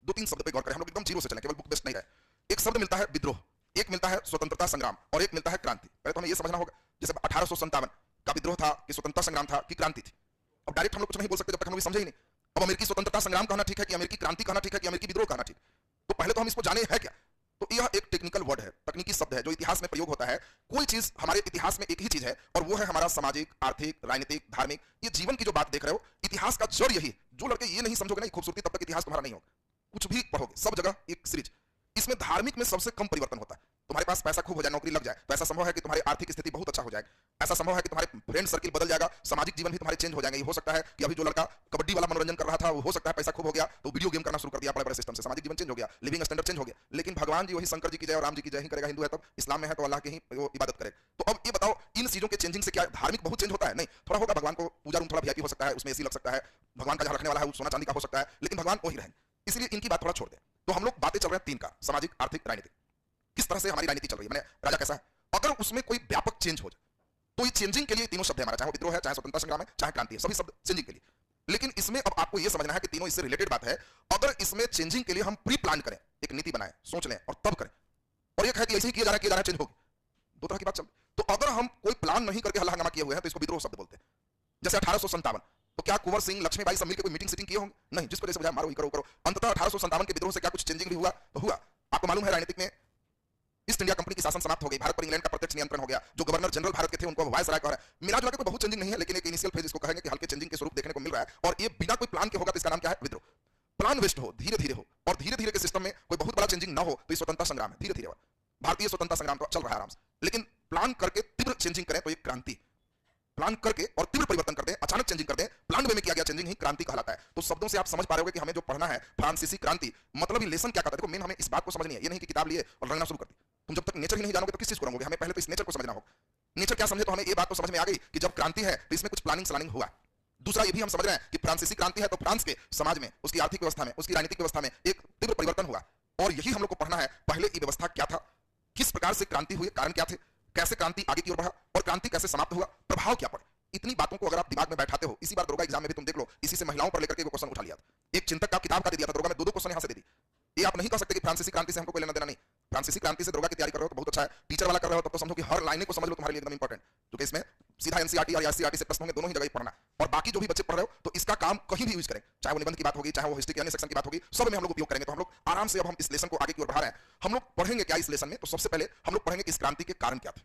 दो तीन शब्द पे गौर करें, हम लोग एकदम जीरो से चलें, केवल बुक बेस्ड नहीं रहे। एक शब्द मिलता है विद्रोह, एक मिलता है स्वतंत्रता संग्राम और एक मिलता है क्रांति। पहले तो हमें यह समझना होगा जैसे 1857 का विद्रोह था कि स्वतंत्रता संग्राम था कि क्रांति थी। अब डायरेक्ट हम लोग कुछ नहीं बोल सकते जब तक हम लोग समझे ही नहीं। अब अमेरिकी स्वतंत्रता संग्राम कहना ठीक है कि अमेरिकी क्रांति कहना ठीक है कि अमेरिकी विद्रोह कहना ठीक? तो पहले तो हम इसको जाने है क्या। तो यह एक टेक्निकल वर्ड है, तकनीकी शब्द है जो इतिहास में प्रयोग होता है। कोई चीज हमारे इतिहास में एक ही चीज है और वो है हमारा सामाजिक, आर्थिक, राजनीतिक, धार्मिक, ये जीवन की जो बात देख रहे हो, इतिहास का जड़ यही। जो लड़के ये नहीं समझोगे ना खूबसूरती, तब तक इतिहास तुम्हारा नहीं होगा। कुछ भी पढ़ोगे सब जगह एक सीरीज। इसमें धार्मिक में सबसे कम परिवर्तन होता है। तुम्हारे पास पैसा खूब हो जाए, नौकरी लग जाए तो ऐसा संभव है कि तुम्हारी आर्थिक स्थिति बहुत अच्छा हो जाएगा, ऐसा संभव है कि तुम्हारे फ्रेंड सर्किल बदल जाएगा, सामाजिक जीवन भी तुम्हारे चेंज हो जाएंगे। हो सकता है कि अभी जो लड़का कबड्डी वाला मनोरंजन कर रहा था, वो हो सकता है पैसा खूब हो गया तो वीडियो गेम करना शुरू कर दिया बड़े बड़े सिस्टम से, सामाजिक जीवन चेंज हो गया, लिविंग स्टैंडर्ड चेंज हो गया। लेकिन भगवान जी वही शंकर जी की जय और राम जी की जय ही करेगा। हिंदू है तब, इस्लाम में है तो अल्लाह की ही वो इबादत करे। तो अब ये बताओ, इन चीजों के चेंजिंग से क्या धार्मिक बहुत चेंज होता है? नहीं, थोड़ा होगा। भगवान को पूजा रूम थोड़ा वीआईपी हो सकता है, उसमें एसी लग सकता है, भगवान का जहां रखने वाला है वो सोना चांदी का हो सकता है, लेकिन भगवान वही रहेंगे। इसलिए इनकी बात थोड़ा छोड़ दें। तो हम लोग बातें चल रहे हैं तीन का, सामाजिक, आर्थिक, राजनीतिक। किस तरह से हमारी राजनीति चल रही है, मैंने राजा कैसा है, अगर उसमें कोई व्यापक चेंज हो जाए तो ये चेंजिंग के लिए तीनों शब्द है हमारा, चाहे विद्रोह है, चाहे स्वतंत्रता संग्राम है, चाहे क्रांति है, सभी शब्द चेंजिंग के लिए। लेकिन इसमें अब आपको यह समझना है कि तीनों इससे रिलेटेड बात है। अगर इसमें चेंजिंग के लिए हम प्री प्लान करें, एक नीति बनाएं, सोच लें और तब करें, और एक है कि ऐसे ही किया जा रहा है चेंज होगी, दो तरह की बात चल। तो अगर हम कोई प्लान नहीं करके हल्ला हंगामा किए हुए हैं तो इसको विद्रोह शब्द बोलते हैं। जैसे 1857, तो क्या कुंवर सिंह, लक्ष्मीबाई सब मिलकर कोई मीटिंग सीटिंग किए होंगे? नहीं, जिसको जैसे बुझाया मारो ही करो करो। अंततः 1857 के विद्रोह से क्या कुछ चेंजिंग भी हुआ? तो हुआ। आपको मालूम है राजनीतिक में ईस्ट इंडिया कंपनी की शासन समाप्त हो गई, भारत पर इंग्लैंड का प्रत्यक्ष नियंत्रण हो गया। जो गवर्नर जनरल भारत के थे उनको वाइस राय कह रहा है। मिला जुला के कोई बहुत चेंजिंग नहीं है, लेकिन एक इनिशियल फेज इसको कहेंगे कि हल्के चेंजिंग के स्वरूप देखने को मिल रहा है, और ये बिना कोई प्लान के होगा तो इसका नाम क्या है? विद्रोह। प्लान वेस्ट हो, धीरे धीरे हो, और धीरे धीरे के सिस्टम में कोई बहुत बड़ा चेंजिंग ना हो तो ये स्वतंत्रता संग्राम है। धीरे धीरे भारतीय स्वतंत्रता संग्राम तो चल रहा है आराम से, लेकिन प्लान करके तीव्र चेंजिंग करें तो ये क्रांति। प्लान करके और तीव्र परिवर्तन कर दें, अचानक चेंजिंग कर दें, प्लान वे में किया गया चेंजिंग ही क्रांति कहलाता है। तो शब्दों से आप समझ पा रहे हो कि हमें जो पढ़ना है फ्रांसीसी क्रांति, मतलब ये लेसन क्या कहता है। देखो मेन हमें इस बात को समझनी है, ये नहीं कि किताब लिए और रंगना शुरू कर दी। तुम जब तक नेचर ही नहीं जानोगे तो किस चीज को रंगोगे? हमें पहले तो इस नेचर को समझना होगा। नेचर क्या समझे तो हमें ये बात तो समझ में आ गई कि जब क्रांति है तो इसमें कुछ प्लानिंग स्लानिंग हुआ। दूसरा ये भी हम समझ रहे हैं कि फ्रांसीसी क्रांति है तो फ्रांस के समाज में, उसकी आर्थिक व्यवस्था में, उसकी राजनीतिक व्यवस्था में एक तीव्र परिवर्तन हुआ, और यही हम लोग को पढ़ना है। पहले ये व्यवस्था क्या था, किस प्रकार से क्रांति हुई, कारण क्या थे, कैसे क्रांति आगे की ओर बढ़ा, और क्रांति कैसे समाप्त हुआ, प्रभाव क्या पड़े। इतनी बातों को अगर आप दिमाग में बैठाते हो, इसी बार दरोगा एग्जाम में भी तुम देख लो, इसी से महिलाओं पर लेकर के वो क्वेश्चन उठा लिया। एक चिंतक का किताब का दे दिया था दरोगा में, दो क्वेश्चन यहां से दे दी। ये आप नहीं कह सकते कि फ्रांसीसी क्रांति से हमको कोई लेना देना नहीं। फ्रांसीसी क्रांति से दरोगा की तैयारी कर रहे हो तो बहुत अच्छा है, टीचर वाला कर रहे हो तब तो समझो कि हर लाइन को समझ लो, तुम्हारे लिए एकदम इंपॉर्टेंट, क्योंकि इसमें सीधा एनसीईआरटी और एससीईआरटी से प्रश्न होंगे, दोनों ही जगह पढ़ना। और बाकी जो भी बच्चे पढ़ रहे हो तो इसका काम कहीं भी यूज करें, चाहे वो निबंध की बात होगी, चाहे वो हिस्ट्री के अन्य सेक्शन की बात होगी, सब में हम लोग उपयोग करेंगे। तो हम लोग आराम से अब हम इस लेसन को आगे की ओर बढ़ा रहे हैं। हम लोग पढ़ेंगे क्या इस लेसन में? तो सबसे पहले हम लोग पढ़ेंगे कि इस क्रांति के कारण क्या थे।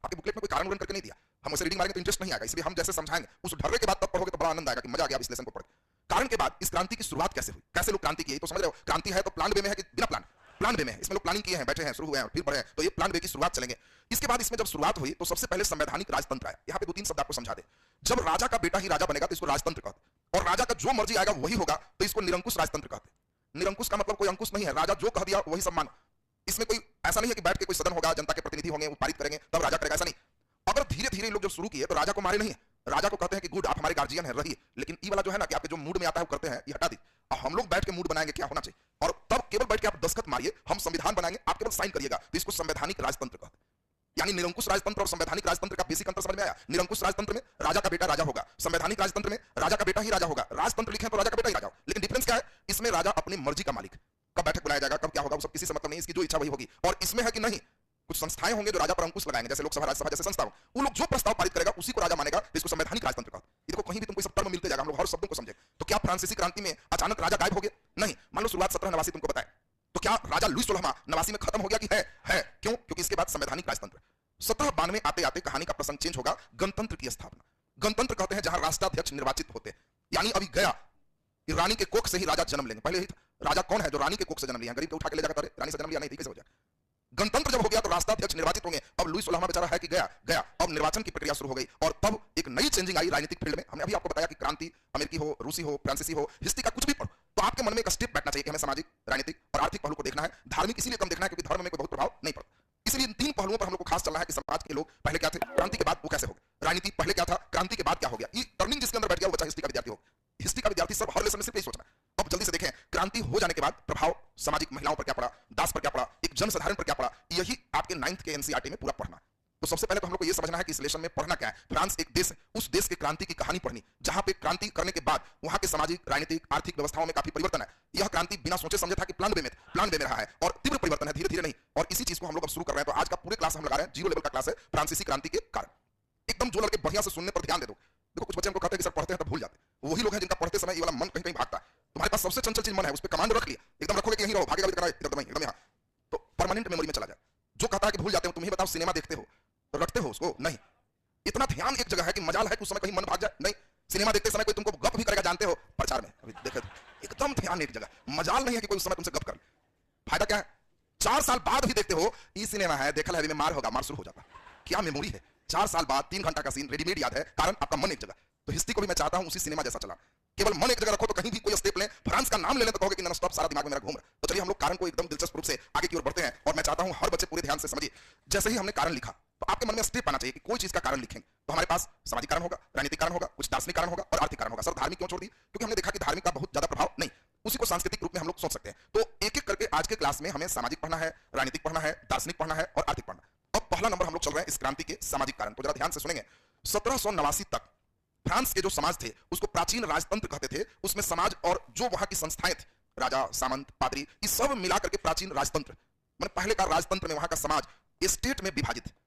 आपके बुकलेट में कोई कारण करके नहीं दिया, हम उसे रीडिंग मारेंगे तो इंटरेस्ट नहीं आएगा, इसलिए हम जैसे समझाएंगे उस ढर्रे के बाद तब पढ़ोगे तो बड़ा आनंद आएगा कि मजा आ गया इस लेसन को पढ़ के। कारण के बाद इस क्रांति की शुरुआत कैसे हुई, कैसे लोग क्रांति किए, तो समझ रहे हो। क्रांति है तो प्लान वे में है कि बिना प्लान? प्लान वे में है, इसमें लोग प्लानिंग किए हैं, बैठे हैं, शुरू हुए हैं, फिर बढ़े, तो ये प्लान वे की शुरुआत चलेंगे। इसके बाद इसमें जब शुरुआत हुई तो सबसे पहले संवैधानिक राजतंत्र आया। यहाँ पे दो तीन शब्द आपको समझा दे। जब राजा का बेटा ही राजा बनेगा तो इसको राजतंत्र कहते, और राजा का जो मर्जी आएगा वही होगा तो इसको निरंकुश राजतंत्र कहते। निरंकुश का मतलब कोई अंकुश नहीं है, राजा जो कह दिया वही सब मानो। इसमें कोई ऐसा नहीं है कि बैठ के कोई सदन होगा, जनता के प्रतिनिधि होंगे, वो पारित करेंगे तब राजा करेगा, ऐसा नहीं। अगर धीरे धीरे लोग जब शुरू किए तो राजा को मारे नहीं है, राजा को कहते हैं कि गुड आप हमारे गार्जियन हैं, रहिए। लेकिन ये वाला जो है ना कि आपके जो मूड में आता है वो करते हैं, ये हटा दी। अब हम लोग बैठ के मूड बनाएंगे क्या होना चाहिए, और तब केवल बैठ के आप दस्तखत मारिए, हम संविधान बनाएंगे, आप केवल साइन करिएगा, तो इसको संवैधानिक राजतंत्र कहते हैं। यानी निरंकुश राजतंत्र और संवैधानिक राजतंत्र का बेसिक अंतर समझ में आया। निरंकुश राजतंत्र में राजा का बेटा राजा होगा, संवैधानिक राजतंत्र में राजा का बेटा ही राजा होगा। राजतंत्र लिखे तो राजा का बेटा ही राजा हो, लेकिन डिफरेंस क्या है, इसमें राजा अपनी मर्जी का मालिक, कब बैठक बुलाया जाएगा, कब क्या होगा, वो सब किसी से मतलब नहीं, इसकी जो इच्छा वही होगी। और इसमें है कि नहीं, कुछ संस्थाएं होंगे जो राजा पर अंकुश लगाएंगे, जैसे लोकसभा, राज्यसभा जैसे संस्था हो, वो लोग जो प्रस्ताव पारित करेगा उसी को राजा मानेगा, इसको संवैधानिक राजतंत्र कहते हैं। इसको कहीं भी तुमको सब टर्म मिलते जाएगा, हम लोग हर शब्दों को समझे। तो क्या फ्रांसीसी क्रांति में अचानक राजा गायब हो गए? नहीं। मान लो शुरुआत 1789 तुमको बताए, तो क्या राजा लुई 16 में खत्म हो गया कि है? क्यों? क्योंकि इसके बाद संवैधानिक राजतंत्र। 1792 आते आते कहानी का प्रसंग चेंज होगा, गणतंत्र की स्थापना। गणतंत्र कहते हैं जहां राष्ट्राध्यक्ष निर्वाचित होते हैं, यानी अभी गया कि रानी के कोख से ही राजा जन्म लेंगे। पहले ही राजा कौन है जो रानी के कोख से जन्म लिया, गरीब को उठा के ले जाकर रानी से जन्म लिया नहीं थी, कैसे हो जाए। गणतंत्र जब हो गया तो राष्ट्राध्यक्ष निर्वाचित होंगे। अब लुई 16 बेचारा है कि गया, अब निर्वाचन की प्रक्रिया शुरू हो गई, और तब एक नई चेंजिंग आई राजनीतिक फील्ड में। हमने अभी आपको बताया कि क्रांति अमेरिकी हो, रूसी हो, फ्रांसीसी हो, हिस्ट्री का कुछ भी पढ़ो तो आपके मन में एक स्टेप बैठना चाहिए कि हमें सामाजिक, राजनीतिक और आर्थिक पहलू को देखना है। धार्मिक इसीलिए कम देखना है क्योंकि धर्म में कोई बहुत प्रभाव नहीं पड़ता। इसलिए इन तीन पहलुओं पर हम लोग को खास चलना है कि समाज के लोग पहले क्या थे, क्रांति के बाद वो कैसे हो गए, राजनीति पहले क्या था, क्रांति के बाद क्या हो गया। ये टर्निंग जिसके अंदर बैठ गया वो बच्चा हिस्ट्री का विद्यार्थी हो। हिस्ट्री का विद्यार्थी सब हर लेसन में सिर्फ यही सोचना। अब जल्दी से देखें, क्रांति हो जाने के बाद प्रभाव सामाजिक महिलाओं पर क्या पड़ा, दास पर क्या पड़ा, एक जनसाधारण पर क्या पड़ा, यही आपके 9th के एनसीईआरटी में पूरा पढ़ना। तो सबसे पहले तो हम लोग को यह समझना है कि इस लेसन में पढ़ना क्या है। फ्रांस एक देश है, उस देश के क्रांति की कहानी पढ़नी, जहां पे क्रांति करने के बाद वहां के सामाजिक, राजनीतिक, आर्थिक व्यवस्थाओं में काफी परिवर्तन है। यह क्रांति बिना सोचे समझे था कि प्लान बे में रहा है और तीव्र परिवर्तन है, धीरे धीरे नहीं। और इसी चीज को हम लोग अब शुरू कर रहे हैं। तो आज का पूरे क्लास हम लगा रहे हैं, 0 लेवल का क्लास है, फ्रांसीसी क्रांति के कारण। एकदम जो लड़के बढ़िया से सुनने पर ध्यान दे दो। देखो कुछ बच्चे हमको कहते हैं कि सर पढ़ते हैं तो भूल जाते हैं, वही लोग हैं जिनका पढ़ते समय ये वाला मन कहीं कहीं भागता है। तुम्हारे पास सबसे चंचल चीज मन है, उस पर कमांड रख लिया, एकदम रखोगे कि यहीं रहो, भागेगा भी इधर नहीं, एकदम यहाँ, तो परमानेंट मेमोरी में चला जाए। जो कहता है कि भूल जाते हो, तुम ही बताओ, सिनेमा देखते हो तो रखते हो उसको? नहीं। इतना ध्यान एक जगह है कि मजाल है कि उस समय कहीं मन भाग जाए? नहीं। सिनेमा देखते समय कोई तुमको गप भी करेगा, जानते हो, प्रचार में अभी देखे एकदम ध्यान एक जगह, मजाल नहीं है कि कोई उस समय तुमसे गप कर। फायदा क्या है? 4 साल बाद भी देखते हो, ये सिनेमा है, देखा है, मार होगा, मार शुरू हो जाता। क्या मेमोरी है? 4 साल बाद 3 घंटा का सीन रेडीमेड याद है, कारण आपका मन एक जगह। तो हिस्ट्री को भी मैं चाहता हूं उसी सिनेमा जैसा चला, केवल मन एक जगह रखो, तो कहीं भी कोई स्टेप लें, फ्रांस का नाम ले लें तो कहोगे कि नॉन स्टॉप सारा दिमाग में मेरा घूम रहा है। तो चलिए हम लोग कारण को एकदम दिलचस्प रूप से आगे की ओर बढ़ते हैं, और मैं चाहता हूं हर बच्चे पूरे ध्यान से समझिए। जैसे ही हमने कारण लिखा तो आपके मन में स्टेप आना चाहिए कि कोई चीज का कारण लिखेंगे तो हमारे पास सामाजिक कारण होगा, राजनीतिक कारण होगा, कुछ दार्शनिक कारण होगा और आर्थिक कारण होगा। सर धार्मिक क्यों छोड़ दी? क्योंकि हमने देखा कि धार्मिक का बहुत ज्यादा प्रभाव नहीं, उसी को सांस्कृतिक रूप में हम लोग सोच सकते हैं। तो एक एक करके आज के क्लास में हमें सामाजिक पढ़ना है, राजनीतिक पढ़ना है, दार्शनिक पढ़ना है और आर्थिक पढ़ना है। अब पहला नंबर हम लोग चल रहे हैं इस क्रांति के सामाजिक कारण। तो जरा ध्यान से सुनेंगे। 1789 तक फ्रांस के जो समाज थे उसको प्राचीन राजतंत्र कहते थे। उसमें समाज और जो वहां की संस्थाएं थी, राजा, सामंत, पादरी, ये सब मिलाकर के प्राचीन राजतंत्र, मतलब पहले का राजतंत्र में वहां का समाज स्टेट में विभाजित है।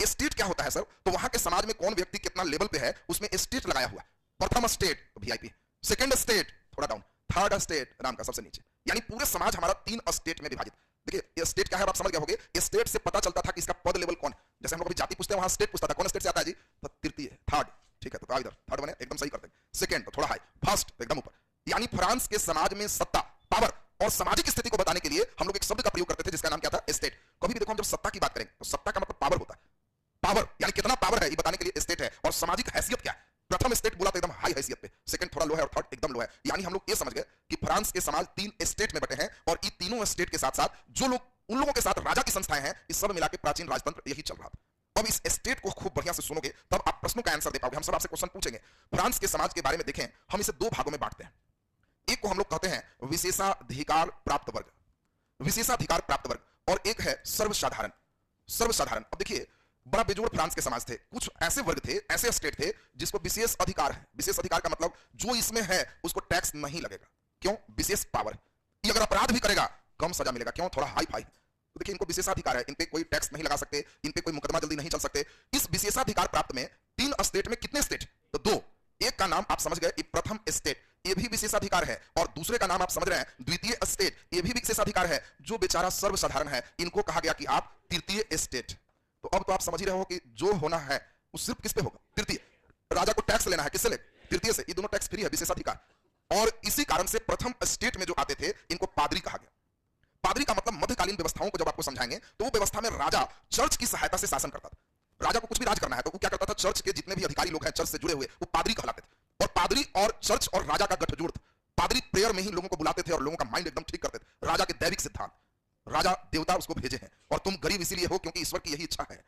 स्टेट क्या होता है सर? तो वहां के समाज में कौन व्यक्ति कितना लेवल पे है उसमें स्टेट लगाया हुआ। प्रथम स्टेट वीआईपी, सेकंड स्टेट थोड़ा डाउन, थर्ड स्टेट नाम का सबसे नीचे, यानी पूरे समाज हमारा 3 स्टेट में विभाजित। देखिए स्टेट क्या है आप समझ गए होंगे। स्टेट से पता चलता था कि इसका पद लेवल कौन है। जैसे हम लोग अभी जाति पूछते हैं, वहां स्टेट पूछता था कौन स्टेट से आता है जी, तो तृतीय, थर्ड, ठीक है, तो इधर थर्ड बने, एकदम सही करते हैं। सेकंड तो थोड़ा हाई, फर्स्ट एकदम ऊपर। यानी फ्रांस के समाज में सत्ता, पावर और सामाजिक स्थिति को बताने के लिए हम लोग एक शब्द का प्रयोग करते थे जिसका नाम क्या था? स्टेट। कभी भी देखो हम जब सत्ता की बात करेंगे तो सत्ता का मतलब पावर होता है। पावर यानी कितना पावर है ये बताने के लिए स्टेट है। और सामाजिक हैसियत क्या है? प्रथम स्टेट बोला तो एकदम हाई हैसियत पे, सेकंड थोड़ा लो है और थर्ड एकदम लो है। यानी हम लोग ये समझ गए कि फ्रांस के समाज 3 स्टेट में बटे हैं और ये तीनों स्टेट के साथ साथ जो लोग उन लोगों के साथ राजा की संस्थाएं हैं, इस सब मिला के प्राचीन राजतंत्र यही चल रहा था। अब इस स्टेट को खूब बढ़िया से सुनोगे तब आप प्रश्नों का आंसर दे पाओगे। हम सब आपसे क्वेश्चन पूछेंगे। फ्रांस के समाज के बारे में देखें, हम इसे 2 भागों में बांटते हैं। एक को हम लोग कहते हैं विशेषाधिकार प्राप्त वर्ग, विशेषाधिकार प्राप्त वर्ग, और एक है सर्वसाधारण। सर्वसाधारण, अब देखिए बड़ा बेजोड़ फ्रांस के समाज थे। कुछ ऐसे वर्ग थे, ऐसे स्टेट थे जिसको विशेष अधिकार है। विशेष अधिकार का मतलब जो इसमें है उसको टैक्स नहीं लगेगा। क्यों? विशेष पावर। ये अगर अपराध भी करेगा कम सजा मिलेगा। क्यों? थोड़ा हाई फाई। तो देखिए इनको विशेषाधिकार है, इन पे कोई टैक्स नहीं लगा सकते, इन पे कोई मुकदमा जल्दी नहीं चल सकते। इस विशेषाधिकार प्राप्त में 3 स्टेट में कितने स्टेट? तो 2। एक का नाम आप समझ गए, प्रथम स्टेट, ये भी विशेषाधिकार है, और दूसरे का नाम आप समझ रहे हैं द्वितीय स्टेट, ये भी विशेषाधिकार है। जो बेचारा सर्वसाधारण है इनको कहा गया कि आप तृतीय स्टेट। तो अब तो आप समझ ही रहे हो कि जो होना है वो सिर्फ किस पे होगा? तृतीय। राजा को टैक्स लेना है, किससे ले? तृतीय से। ये दोनों टैक्स फ्री है, विशेषाधिकार। और इसी कारण से प्रथम स्टेट में जो आते थे इनको पादरी कहा गया। पादरी का मतलब मध्यकालीन व्यवस्थाओं को जब आपको समझाएंगे तो वो व्यवस्था में राजा चर्च की सहायता से शासन करता था। राजा को कुछ भी राज करना है तो वो क्या करता था? चर्च के जितने भी अधिकारी लोग हैं चर्च से जुड़े हुए, वो पादरी कहलाते थे। और पादरी और चर्च और राजा का गठजोड़ था। पादरी प्रेयर में ही लोगों को बुलाते थे और लोगों का माइंड एकदम ठीक करते थे। राजा के दैविक सिद्धांत, राजा देवता उसको भेजे हैं और तुम गरीब इसीलिए हो क्योंकि ईश्वर की यही इच्छा है।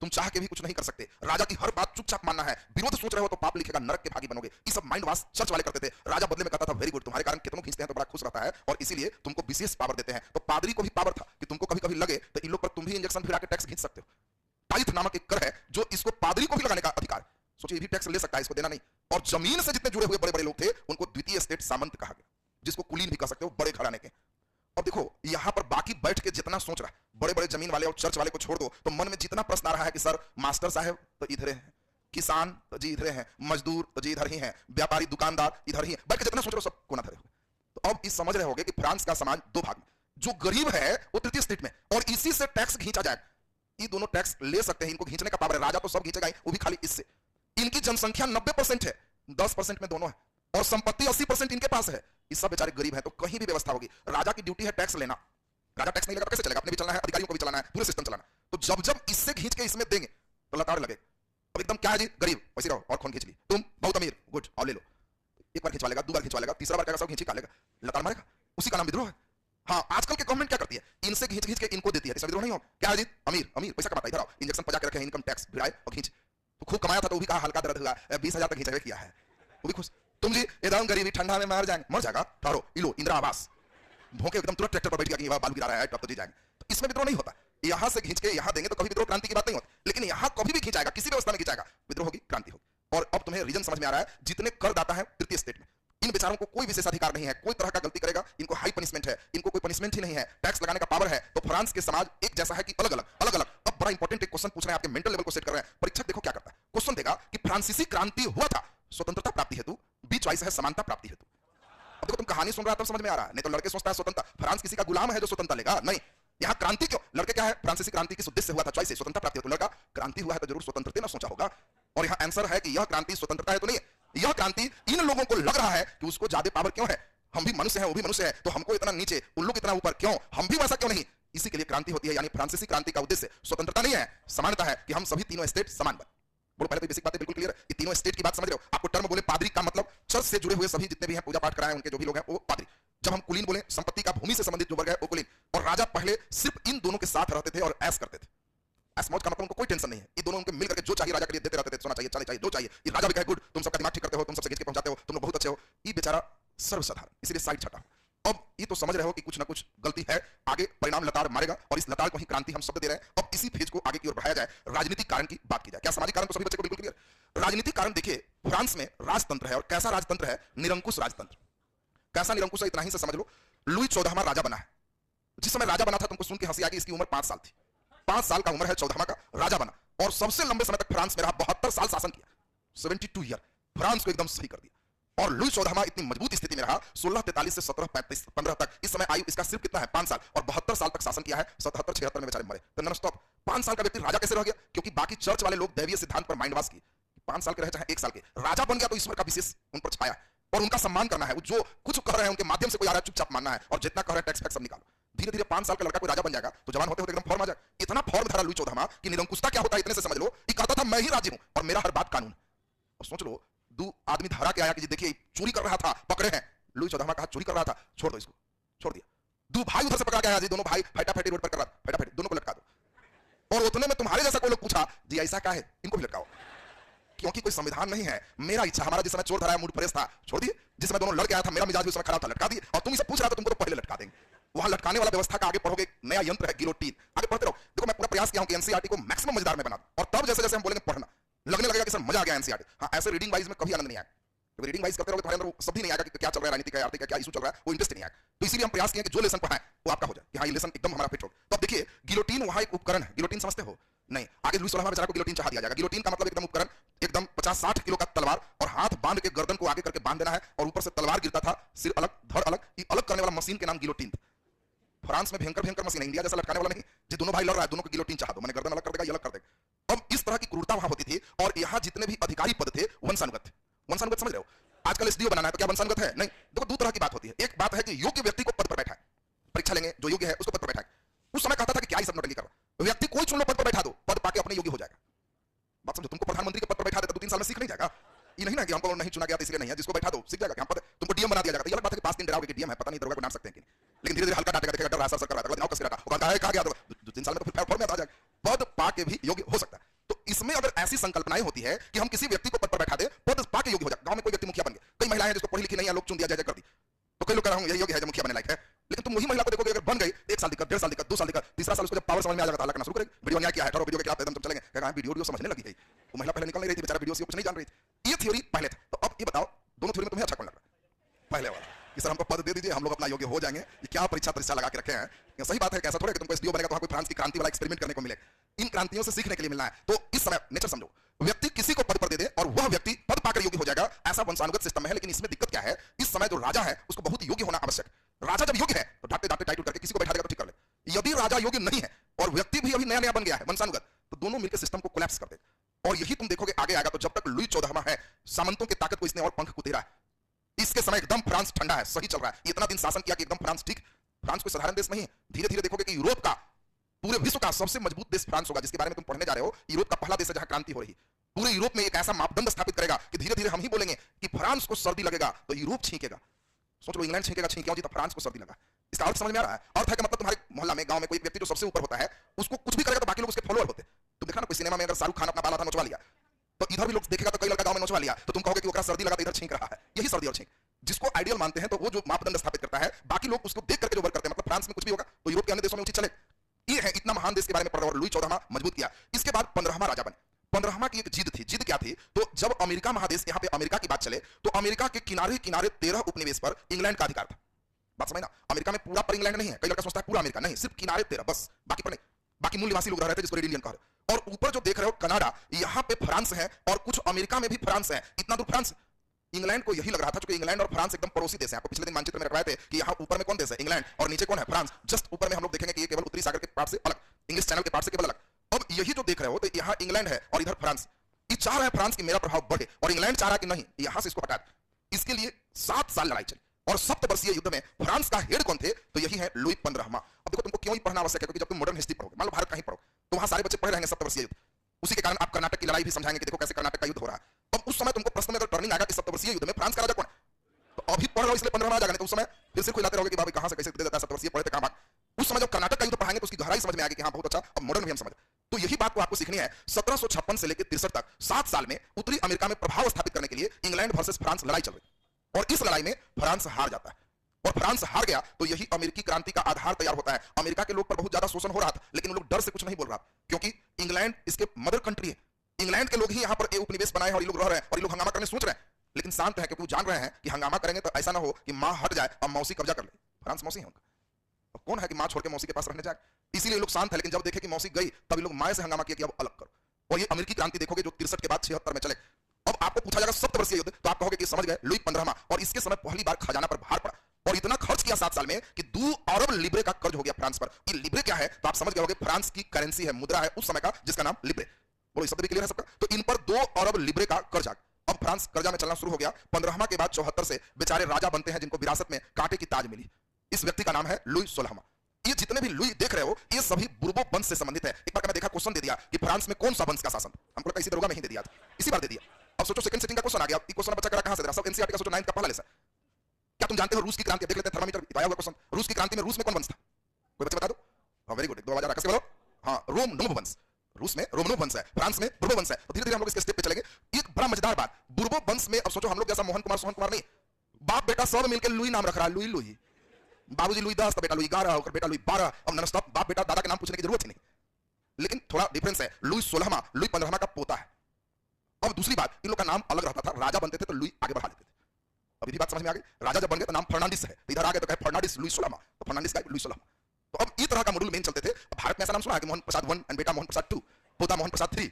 तुम चाह के भी कुछ नहीं कर सकते। राजा की हर बात चुपचाप मानना है। विरोध सोच रहे हो तो पाप लिखेगा, नरक के भागी बनोगे। ये सब माइंड वॉश चर्च वाले करते थे। राजा बदले में कहता था वेरी गुड, तुम्हारे कारण कितनों खींचते हैं तो बड़ा खुश रहता है और इसीलिए तुमको विशेष पावर देते हैं। तो पादरी को भी पावर था कि तुमको कभी कभी लगे तो इन लोग पर तुम भी इंजेक्शन भिड़ा के टैक्स खींच सकते हो। टाइथ नामक एक कर है जो इसको पादरी को भी लगाने का अधिकार। सोचिए ये भी टैक्स ले सकता है, इसको देना नहीं। और जमीन से जितने जुड़े हुए बड़े बड़े लोग थे उनको द्वितीय स्टेट सामंत कहा गया, जिसको कुलीन भी कह सकते हो, बड़े घराने के। अब देखो यहां पर बाकी बैठ के जितना सोच रहा है, बड़े बड़े जमीन वाले और चर्च वाले को छोड़ दो, तो मन में जितना प्रश्न आ रहा है कि सर मास्टर साहब तो इधर हैं, किसान तो जी इधर हैं, मजदूर तो जी इधर ही हैं, व्यापारी दुकानदार इधर ही हैं, बैठ के जितना सोच रहे हो सब कोना धरे हुए। तो अब इस समझ रहे होगे कि फ्रांस का समाज 2 भाग में, जो गरीब है वो तृतीय स्टेट में और इसी से टैक्स खींचा जाए। ये दोनों टैक्स ले सकते हैं, इनको खींचने का पावर है। राजा तो सब खींचेगा ही, वो भी खाली इससे। इनकी जनसंख्या 90% है, 10% में दोनों है, और संपत्ति 80% इनके पास है। ये सब बेचारे गरीब है, तो कहीं भी व्यवस्था होगी। राजा की ड्यूटी है टैक्स लेना। राजा टैक्स नहीं लेगा तो कैसे चलेगा? अपने भी चलना है, अधिकारियों को भी चलाना है, पूरे सिस्टम चलाना। तो जब जब इससे खींच के इसमें देंगे तो लताड़ लगे। अब एकदम क्या है जी, गरीब वैसे रहो और खून खींच ली, तुम बहुत अमीर, गुड और ले लो। एक बार खिंचवा लेगा, 2 बार खिंचवा लेगा, तीसरा बार क्या सब खींची का लेगा, लताड़ मारेगा। उसी का नाम विद्रोह है। हाँ, आजकल के गवर्नमेंट क्या करती है? इनसे खींच खींच के इनको देती है। इसमें विद्रोह नहीं हो? क्या है जी, अमीर अमीर पैसा कमाता है, इधर आओ, इंजेक्शन पजा के रखे, इनकम टैक्स भिड़ाए और खींच। तो खूब कमाया था तो भी कहा हल्का दर्द हुआ, 20,000 तक खींचा किया है, वो भी खुश। तुम जी एकदम गरीबी ठंडा में मर जाएंगे, मर जाएगा, ठहरो, इलो इंदिरा आवास, भोंके एकदम तुरंत ट्रैक्टर पर बैठ गया कि बाल गिरा रहा है, तब तो जी जाएंगे। तो इसमें विद्रोह नहीं होता। यहां से खींच के यहां देंगे तो कभी विद्रोह क्रांति की बात नहीं होती, लेकिन यहां कभी भी खींचाएगा, किसी व्यवस्था में खींचाएगा, विद्रोह होगी, क्रांति होगी। और अब तुम्हें रीजन समझ में आ रहा है, जितने करदाता है तृतीय स्टेट में, इन बेचारों को कोई विशेषाधिकार नहीं है, कोई तरह का गलती करेगा इनको हाई पनिशमेंट है, इनको कोई पनिशमेंट ही नहीं है, टैक्स लगाने का पावर है। तो फ्रांस के समाज एक जैसा है कि अलग अलग अलग अलग। अब बड़ा इंपॉर्टेंट एक क्वेश्चन पूछ रहे हैं, आपके मेंटल लेवल को सेट कर रहे हैं। परीक्षक देखो क्या करता है, क्वेश्चन देगा कि फ्रांसीसी क्रांति हुआ था स्वतंत्रता प्राप्ति हेतु, बी चॉइस है समानता प्राप्ति हेतु। अब देखो तुम कहानी सुन रहा तब समझ में आ रहा है, नहीं तो लड़के सोचता है स्वतंत्रता, फ्रांस किसी का गुलाम है जो स्वतंत्रता लेगा, नहीं। यहाँ क्रांति क्यों, लड़के क्या है, फ्रांसीसी क्रांति किस उद्देश्य से हुआ था, चॉइस से स्वतंत्रता प्राप्ति हेतु। लड़का क्रांति हुआ है तो जरूर स्वतंत्रता ना सोचा होगा। और यहाँ आंसर है कि यह क्रांति स्वतंत्रता है तो नहीं है, यह क्रांति इन लोगों को लग रहा है कि उसको ज्यादा पावर क्यों है, हम भी मनुष्य हैं वो भी मनुष्य है, तो हमको इतना नीचे उन लोग इतना ऊपर क्यों, हम भी वैसा क्यों नहीं, इसी के लिए क्रांति होती है। यानी फ्रांसीसी क्रांति का उद्देश्य स्वतंत्रता नहीं है, समानता है, कि हम सभी तीनों स्टेट समान बने। बोलो पहले तो बेसिक बातें बिल्कुल क्लियर है, ये तीनों स्टेट की बात समझ रहे हो। आपको टर्म बोले पादरी का मतलब चर्च से जुड़े हुए सभी जितने भी हैं, पूजा पाठ कराए उनके जो भी लोग हैं वो पादरी। जब हम कुलीन बोले संपत्ति का भूमि से संबंधित जो वर्ग है वो कुलीन। और राजा पहले सिर्फ इन दोनों के साथ रहते थे और ऐश करते थे। ऐश मौज का मतलब उनको कोई टेंशन नहीं है, ये दोनों उनके मिलकर के जो चाहिए राजा के लिए देते रहते थे, सोना चाहिए चांदी चाहिए जो चाहिए, ये राजा भी कहे गुड, तुम सबका दिमाग ठीक करते हो, तुम सबसे खींच के पहुंचाते हो, तुम लोग बहुत अच्छे हो। ये बेचारा सर्वसाधारण, इसीलिए साइड छटा। अब ये तो समझ रहे हो कि कुछ ना कुछ गलती है, आगे परिणाम लताड़ मारेगा और इस लताड़ को ही क्रांति हम शब्द दे रहे हैं। अब इसी फेज को आगे की ओर बढ़ाया जाए, राजनीतिक कारण की बात की जाए। क्या सामाजिक कारण तो सभी बच्चे को बिल्कुल क्लियर। राजनीतिक कारण देखिए, फ्रांस में राजतंत्र है, और कैसा राजतंत्र है, निरंकुश राजतंत्र। कैसा निरंकुश है, इतना ही से समझ लो। लुई 14वां राजा बना है, जिस समय राजा बना था तुमको सुन के हंसी आएगी, इसकी उम्र 5 साल थी। 5 साल का उम्र है 14वां का, राजा बना और सबसे लंबे समय तक फ्रांस में रहा, 72 साल शासन किया, 72 ईयर, फ्रांस को एकदम सही कर दिया। और लुई 14वां इतनी मजबूत स्थिति में रहा 1643 से 1715 तक। इस समय आयु इसका सिर्फ कितना है, 5 साल, और 72 साल तक शासन किया है। 77-76 में बेचारे मरे। तो नॉन स्टॉप 5 साल का व्यक्ति राजा कैसे रह गया, क्योंकि बाकी चर्च वाले लोग दैवीय सिद्धांत पर माइंड वॉश किए। 5 साल के रहे चाहे 1 साल के, राजा बन गया तो ईश्वर का विशेष उन पर छाया और उनका सम्मान करना है। जो कुछ कह रहे हैं उनके माध्यम से कोई आ रहा है चुपचाप मानना है, और जितना कह रहे हैं टैक्स फैक्स सब निकालो। धीरे धीरे 5 साल का लड़का कोई राजा बन जाएगा तो जवान होते होते एकदम फॉर्म आ जाएगा। इतना फॉर्म धरा लुई 14वां कि निरंकुशता क्या होता है इतने से समझ लो कि कहता था मैं ही राजी हूं और मेरा हर बात कानून। और सोच लो, 2 आदमी धरा के आया कि देखिए चोरी कर रहा था, पकड़े हैं। लुई 14वां कहा चोरी कर रहा था, छोड़ दो इसको, छोड़ दिया। 2 भाई उधर से पकड़ा के आया जी, दोनों भाई फटाफटी रोड पर कर रहा था, फटाफटी दोनों को लटका दो। और उतने में तुम्हारे जैसा कोई लोग पूछा जी ऐसा क्या है, इनको भी लटकाओ, क्योंकि कोई संविधान नहीं है। मेरा इच्छा, हमारा जिस समय चोर धराया मूड फ्रेश था, छोड़ दिए। जिस समय दोनों लड़के आया था मेरा मिजाज भी उस समय खराब था, लटका दिए। और तुम इसे पूछ रहा था तुमको तो पहले लटका देंगे। वहां लटकाने वाला व्यवस्था का आगे पढ़ोगे, नया यंत्र है गिलोटीन, आगे पढ़ते रहो। देखो मैं पूरा प्रयास किया हूं कि एनसीईआरटी को मैक्सिमम मजेदार में बना दूं, और तब जैसे जैसे हम बोलेंगे पढ़ना लगने लगेगा कि सर मजा आ गया एनसीईआरटी। हां, ऐसे रीडिंग वाइज में कभी आनंद नहीं आया, क्योंकि रीडिंग वाइज करते रहोगे तुम्हारे अंदर सब भी नहीं आएगा कि क्या चल रहा है राजनीति का, आर्थिक का क्या इशू चल रहा है, वो इंटरेस्ट नहीं आएगा। तो इसीलिए हम प्रयास किए कि जो लेसन पढ़ाएं वो आपका हो जाए, कि हां ये लेसन एकदम हमारा फिट हो। तो अब देखिए गिलोटीन वहां एक उपकरण है, गिलोटीन समझते हो नहीं? आगे लुई 16वां बेचारा को गिलोटीन चढ़ा दिया जाएगा। गिलोटीन का मतलब एकदम उपकरण, एकदम 50-60 किलो का तलवार, और हाथ बांध के गर्दन को आगे करके बांध देना है, और ऊपर से तलवार गिरता था, सिर अलग धड़ अलग। ये अलग करने वाला मशीन के नाम गिलोटीन था। फ्रांस में भयंकर भयंकर मशीन है, इंडिया जैसा लटकाने वाला नहीं। जो दोनों भाई लड़ रहा है, दोनों को गिलोटीन चाह दो, मैंने गर्दन अलग कर देगा, ये अलग कर देगा। अब इस तरह की क्रूरता वहां होती थी। और यहाँ जितने भी अधिकारी पद थे वंशानुगत थे। वंशानुगत समझ रहे हो? आजकल एसडीओ बनाना है तो क्या वंशानुगत है? नहीं। देखो 2 तरह की बात होती है। एक बात है कि योग्य व्यक्ति को पद पर बैठा है, परीक्षा लेंगे जो योग्य है उसको पद पर बैठा है। उस समय कहता था कि क्या ये सब नौटंकी कर रहा, व्यक्ति कोई चुन लो पद पर बैठा दो, पद पाके अपने योग्य हो जाएगा। बात समझो, तुमको प्रधानमंत्री के पद पर बैठा देता 2-3 साल में सीख नहीं जाएगा। ये नहीं ना कि हमको नहीं चुना गया इसलिए नहीं है, जिसको बैठा दो सीख जाएगा। हम पद तुमको डीएम बना दिया जाएगा, ये अलग बात है कि 5 दिन डराओगे कि डीएम है, पता नहीं दरोगा को डांट सकते हैं कि नहीं। लेकिन धीरे धीरे हल्का डांटेगा, देखेगा डर रहा सर कर रहा है, नाव कस रहा है, वो कहा है कहां गया, 2-3 साल में तो फिर फॉर्म में आ जाएगा, पद पाके भी योग्य हो सकता है। तो इसमें अगर ऐसी संकल्पनाएं होती है कि हम किसी व्यक्ति को पद पर बैठा दे, पद पाके योग्य हो जाए। गांव में कोई व्यक्ति मुखिया बन गया, कई महिलाएं हैं जिसको पढ़ी लिखी नहीं है, लोग चुन दिया जाए कर दी, तो कई लोग कह रहे होंगे यही योग्य है जो मुखिया बनने लायक है। लेकिन तुम वही महिला को देखोगे अगर बन गई, 1 साल दिक्कत, 1.5 साल दिक्कत, 2 साल दिक्कत, तीसरा साल उसको जब पावर समझ में आ जाएगा, ताला करना शुरू करेगी। वीडियो न्याय क्या है, ठहरो वीडियो के खिलाफ एकदम तुम चलेंगे, कहेगा वीडियो समझने लगी गई। वो महिला पहले निकल नहीं रही थी, बेचारा वीडियो से कुछ नहीं जान रही थी। ये थ्योरी पहले था। तो अब ये बताओ, दोनों थ्योरी में तुम्हें अच्छा कौन लग रहा है? पहले वाला कि सर हमको पद दे दीजिए, हम लोग अपना योग्य हो जाएंगे। ये क्या परीक्षा लगा के रखे हैं? ये सही बात है, कैसा थोड़ा कि तुमको एसडीओ बनेगा तो कोई फ्रांस की क्रांति वाला एक्सपेरिमेंट करने को मिले। इन क्रांतियों से सीखने के लिए मिलना है। तो इस समय नेचर समझो, व्यक्ति किसी को पद पर दे दे और वह व्यक्ति पद पाकर योग्य हो जाएगा, ऐसा वंशानुगत सिस्टम है। लेकिन इसमें दिक्कत क्या है, इस समय जो राजा है उसको बहुत योग्य होना आवश्यक। राजा जब योग्य है तो डांटे डांटे टाइट करके किसी को बैठा देगा तो ठीक कर ले। यदि राजा योग्य नहीं है और व्यक्ति भी अभी नया नया बन गया है वंशानुगत, तो दोनों मिलकर सिस्टम को कोलैप्स कर देगा। और यही तुम देखोगे आगे आएगा। तो जब तक लुई 14वां है, सामंतों की ताकत को इसने और पंख कुतेरा है। इसके समय एकदम फ्रांस ठंडा है, सही चल रहा है। इतना दिन शासन किया कि एकदम फ्रांस ठीक। फ्रांस कोई साधारण देश नहीं है। धीरे धीरे देखोगे कि यूरोप का, पूरे विश्व का सबसे मजबूत देश फ्रांस होगा, जिसके बारे में तुम पढ़ने जा रहे हो। यूरोप का पहला देश है जहां क्रांति हो रही। पूरे यूरोप में एक ऐसा मापदंड स्थापित करेगा कि धीरे धीरे हम ही बोलेंगे कि फ्रांस को सर्दी लगेगा तो यूरोप छींकेगा। सोच लो, इंग्लैंड छींकेगा, छींक क्यों जी? तो फ्रांस को सर्दी लगा। इसका अर्थ समझ में आ रहा है? अर्थ है कि मतलब तुम्हारे मोहल्ला में, गांव में कोई व्यक्ति जो सबसे ऊपर होता है, उसको कुछ भी करेगा तो बाकी लोग उसके फॉलोअर होते। तुम देखा ना कोई सिनेमा में अगर शाहरुख खान अपना बाला था नोचवा लिया, तो इधर भी लोग देखेगा तो कई लड़का गांव में नोचवा लिया, तो तुम कहोगे कि ओकरा सर्दी लगा तो इधर छींक रहा है। यही सर्दी और छींक जिसको आइडियल मानते हैं, तो वो जो मापदंड स्थापित करता है, बाकी लोग उसको देख करके जो वर्क करते हैं। मतलब फ्रांस में कुछ भी होगा तो यूरोप के अन्य देशों में उचित चले। ये है इतना महान देश के इसके बारे में पढ़ रहा हूं। लुई 14वां मजबूत किया, इसके बाद 15वां राजा बने। 15वां की एक जिद थी। जिद क्या थी? तो जब अमेरिका महादेश, यहां पे अमेरिका की बात चले, तो अमेरिका के किनारे किनारे 13 उपनिवेश पर इंग्लैंड का अधिकार था। बात समझना, अमेरिका में पूरा पर इंग्लैंड नहीं है। कई लड़का सोचता है पूरा अमेरिका, नहीं, सिर्फ किनारे 13 बस, बाकी पर नहीं। बाकी मूल निवासी लोग रह रहे थे जिसको रेड इंडियन कहा। और ऊपर जो देख रहे हो कनाडा, यहां पे फ्रांस है और कुछ अमेरिका में भी फ्रांस है। इतना दूर फ्रांस, इंग्लैंड को यही लग रहा था, क्योंकि इंग्लैंड और फ्रांस एकदम पड़ोसी देश हैं। आपको पिछले दिन मानचित्र में रखवाए थे कि यहाँ ऊपर में कौन देश है? इंग्लैंड, और नीचे कौन है? फ्रांस। जस्ट ऊपर में हम लोग देखेंगे कि ये केवल उत्तरी सागर के पार्ट से अलग, इंग्लिश चैनल के पार्ट से केवल अलग। अब यही जो देख रहे हो, तो यहाँ इंग्लैंड है और इधर फ्रांस। ये चाह रहा है फ्रांस की मेरा प्रभाव बढ़े, और इंग्लैंड चाह रहा है कि नहीं, यहां से इसको हटा दे। इसके लिए 7 साल लड़ाई चली, और सप्तवर्षीय युद्ध में फ्रांस का हेड कौन थे? तो यही है लुई 15वां। अब देखो, तुमको क्यों ही पढ़ना आवश्यक है? क्योंकि जब तुम मॉडर्न हिस्ट्री पढ़ोगे, मान लो भारत का ही पढ़ो, तो वहां सारे बच्चे पढ़ रहेंगे सप्तवर्षीय युद्ध। उसी के कारण आप कर्नाटक की लड़ाई भी समझाएंगे कि देखो कैसे कर्नाटक का युद्ध हो रहा है। अब उस समय तुमको प्रश्न में अगर टर्निंग आएगा कि सप्तवर्षीय युद्ध में फ्रांस का राजा कौन है, तो अभी पढ़ रहा हो इसलिए 15वां आ जाएगा, तो उस समय फिर से खुलाते रहोगे कि भाई कहां से कैसे दे देता है, सप्तवर्षीय पढ़े थे कहां बात। उस समय जब कर्नाटक का युद्ध पढ़ाएंगे तो उसकी गहराई समझ में आएगी कि हां बहुत अच्छा, अब मॉडर्न भी हम समझ। तो यही बात को आपको सीखनी है। 1756 से लेकर 63 तक 7 साल में उत्तरी अमेरिका में प्रभाव स्थापित करने के लिए इंग्लैंड वर्सेस फ्रांस लड़ाई चल रही, और इस लड़ाई में फ्रांस हार जाता है। और फ्रांस हार गया तो यही अमेरिकी क्रांति का आधार तैयार होता है। अमेरिका के लोग पर बहुत ज्यादा शोषण हो रहा था, लेकिन वो लोग डर से कुछ नहीं बोल रहा, क्योंकि इंग्लैंड इसके मदर कंट्री है। इंग्लैंड के लोग ही यहाँ पर उपनिवेश बनाए हैं और ये लोग रह रहे हैं, और ये लोग हंगामा करने सोच रहे हैं, लेकिन शांत है, क्योंकि वो जान रहे हैं कि हंगामा करेंगे तो ऐसा ना हो कि मां हट जाए और मौसी कब्जा कर ले। फ्रांस मौसी है उनका, अब कौन है कि मां छोड़ के मौसी के पास रहने जाए? इसीलिए लोग शांत है। लेकिन जब देखे कि मौसी गई, तब लोग मां से हंगामा किया कि अब अलग करो। और ये अमेरिकी क्रांति देखोगे जो 63 के बाद 76 में चले। अब आपको पूछा जाएगा सप्तवर्षीय युद्ध, तो आप कहोगे कि समझ गए, लुई 15वां। और इसके समय पहली बार खजाना पर भार पड़ा, और इतना खर्च किया 7 साल में कि 2 अरब लिब्रे का कर्ज हो गया फ्रांस पर। ये लिब्रे क्या है? तो आप समझ गए होंगे, फ्रांस की करेंसी है, मुद्रा है उस समय का, जिसका नाम लिब्रे। बोलो, शब्द भी क्लियर है सबका? तो इन पर 2 अरब लिब्रे का कर्ज आ गया। अब फ्रांस कर्जा में चलना शुरू हो गया। 15वां के बाद 74 से बेचारे राजा बनते हैं जिनको विरासत में कांटे की ताज मिली। इस व्यक्ति का नाम है लुई 16वां। ये जितने भी लुई देख रहे हो, ये सभी बुर्बो वंश से संबंधित है। एक बार मैं देखा क्वेश्चन दे दिया कि फ्रांस में कौन सा वंश का शासन, हमको लगता है इसी दरोगा में ही दे दिया, इसी बार दे दिया। अब सोचो सेकंड सिटिंग का क्वेश्चन आ गया। ये क्वेश्चन बच्चा करा कहां से दे रहा? सब एनसीईआरटी का सोचो 9th का पहला लेसन। क्या तुम जानते हो रूस की क्रांति? देख लेते हैं, थर्मामीटर आया हुआ क्वेश्चन। रूस की क्रांति में रूस में कौन वंश था? कोई बच्चे बता दो। हां, वेरी गुड, 2 आवाज आ रहा है, बोलो। हां, रोमनोव वंश। रूस में रोमनोव वंश है, फ्रांस में बुर्बो वंश है। तो धीरे धीरे हम लोग इसके स्टेप पे चलेंगे। एक बड़ा मजेदार बात, बुर्बो वंश में अब सोचो हम लोग जैसा मोहन कुमार नहीं, बाप बेटा सब मिलकर लुई नाम रख रहा है, लुई लुई। बाबूजी लुई 10, बेटा लुई 11, और बेटा लुई 12। अब नॉन स्टॉप बाप बेटा दादा के नाम पूछने की जरूरत ही नहीं। लेकिन थोड़ा डिफरेंस है, लुई 16वां लुई 15वां का पोता है। अब दूसरी बात, इन लोग का नाम अलग रहता था। राजा बनते थे तो लुई आगे बढ़ा देते थे। अभी भी बात समझ में आ गई? राजा जब बन गए तो नाम फर्नांडिस है, तो इधर आ गए तो कहे फर्नांडिस लुई 16वां, तो फर्नांडिस का लुई 16वां। तो अब इस तरह का मॉड्यूल मेन चलते थे। भारत में ऐसा नाम सुना है कि मोहन प्रसाद 1 एंड बेटा मोहन प्रसाद 2, पोता मोहन प्रसाद 3,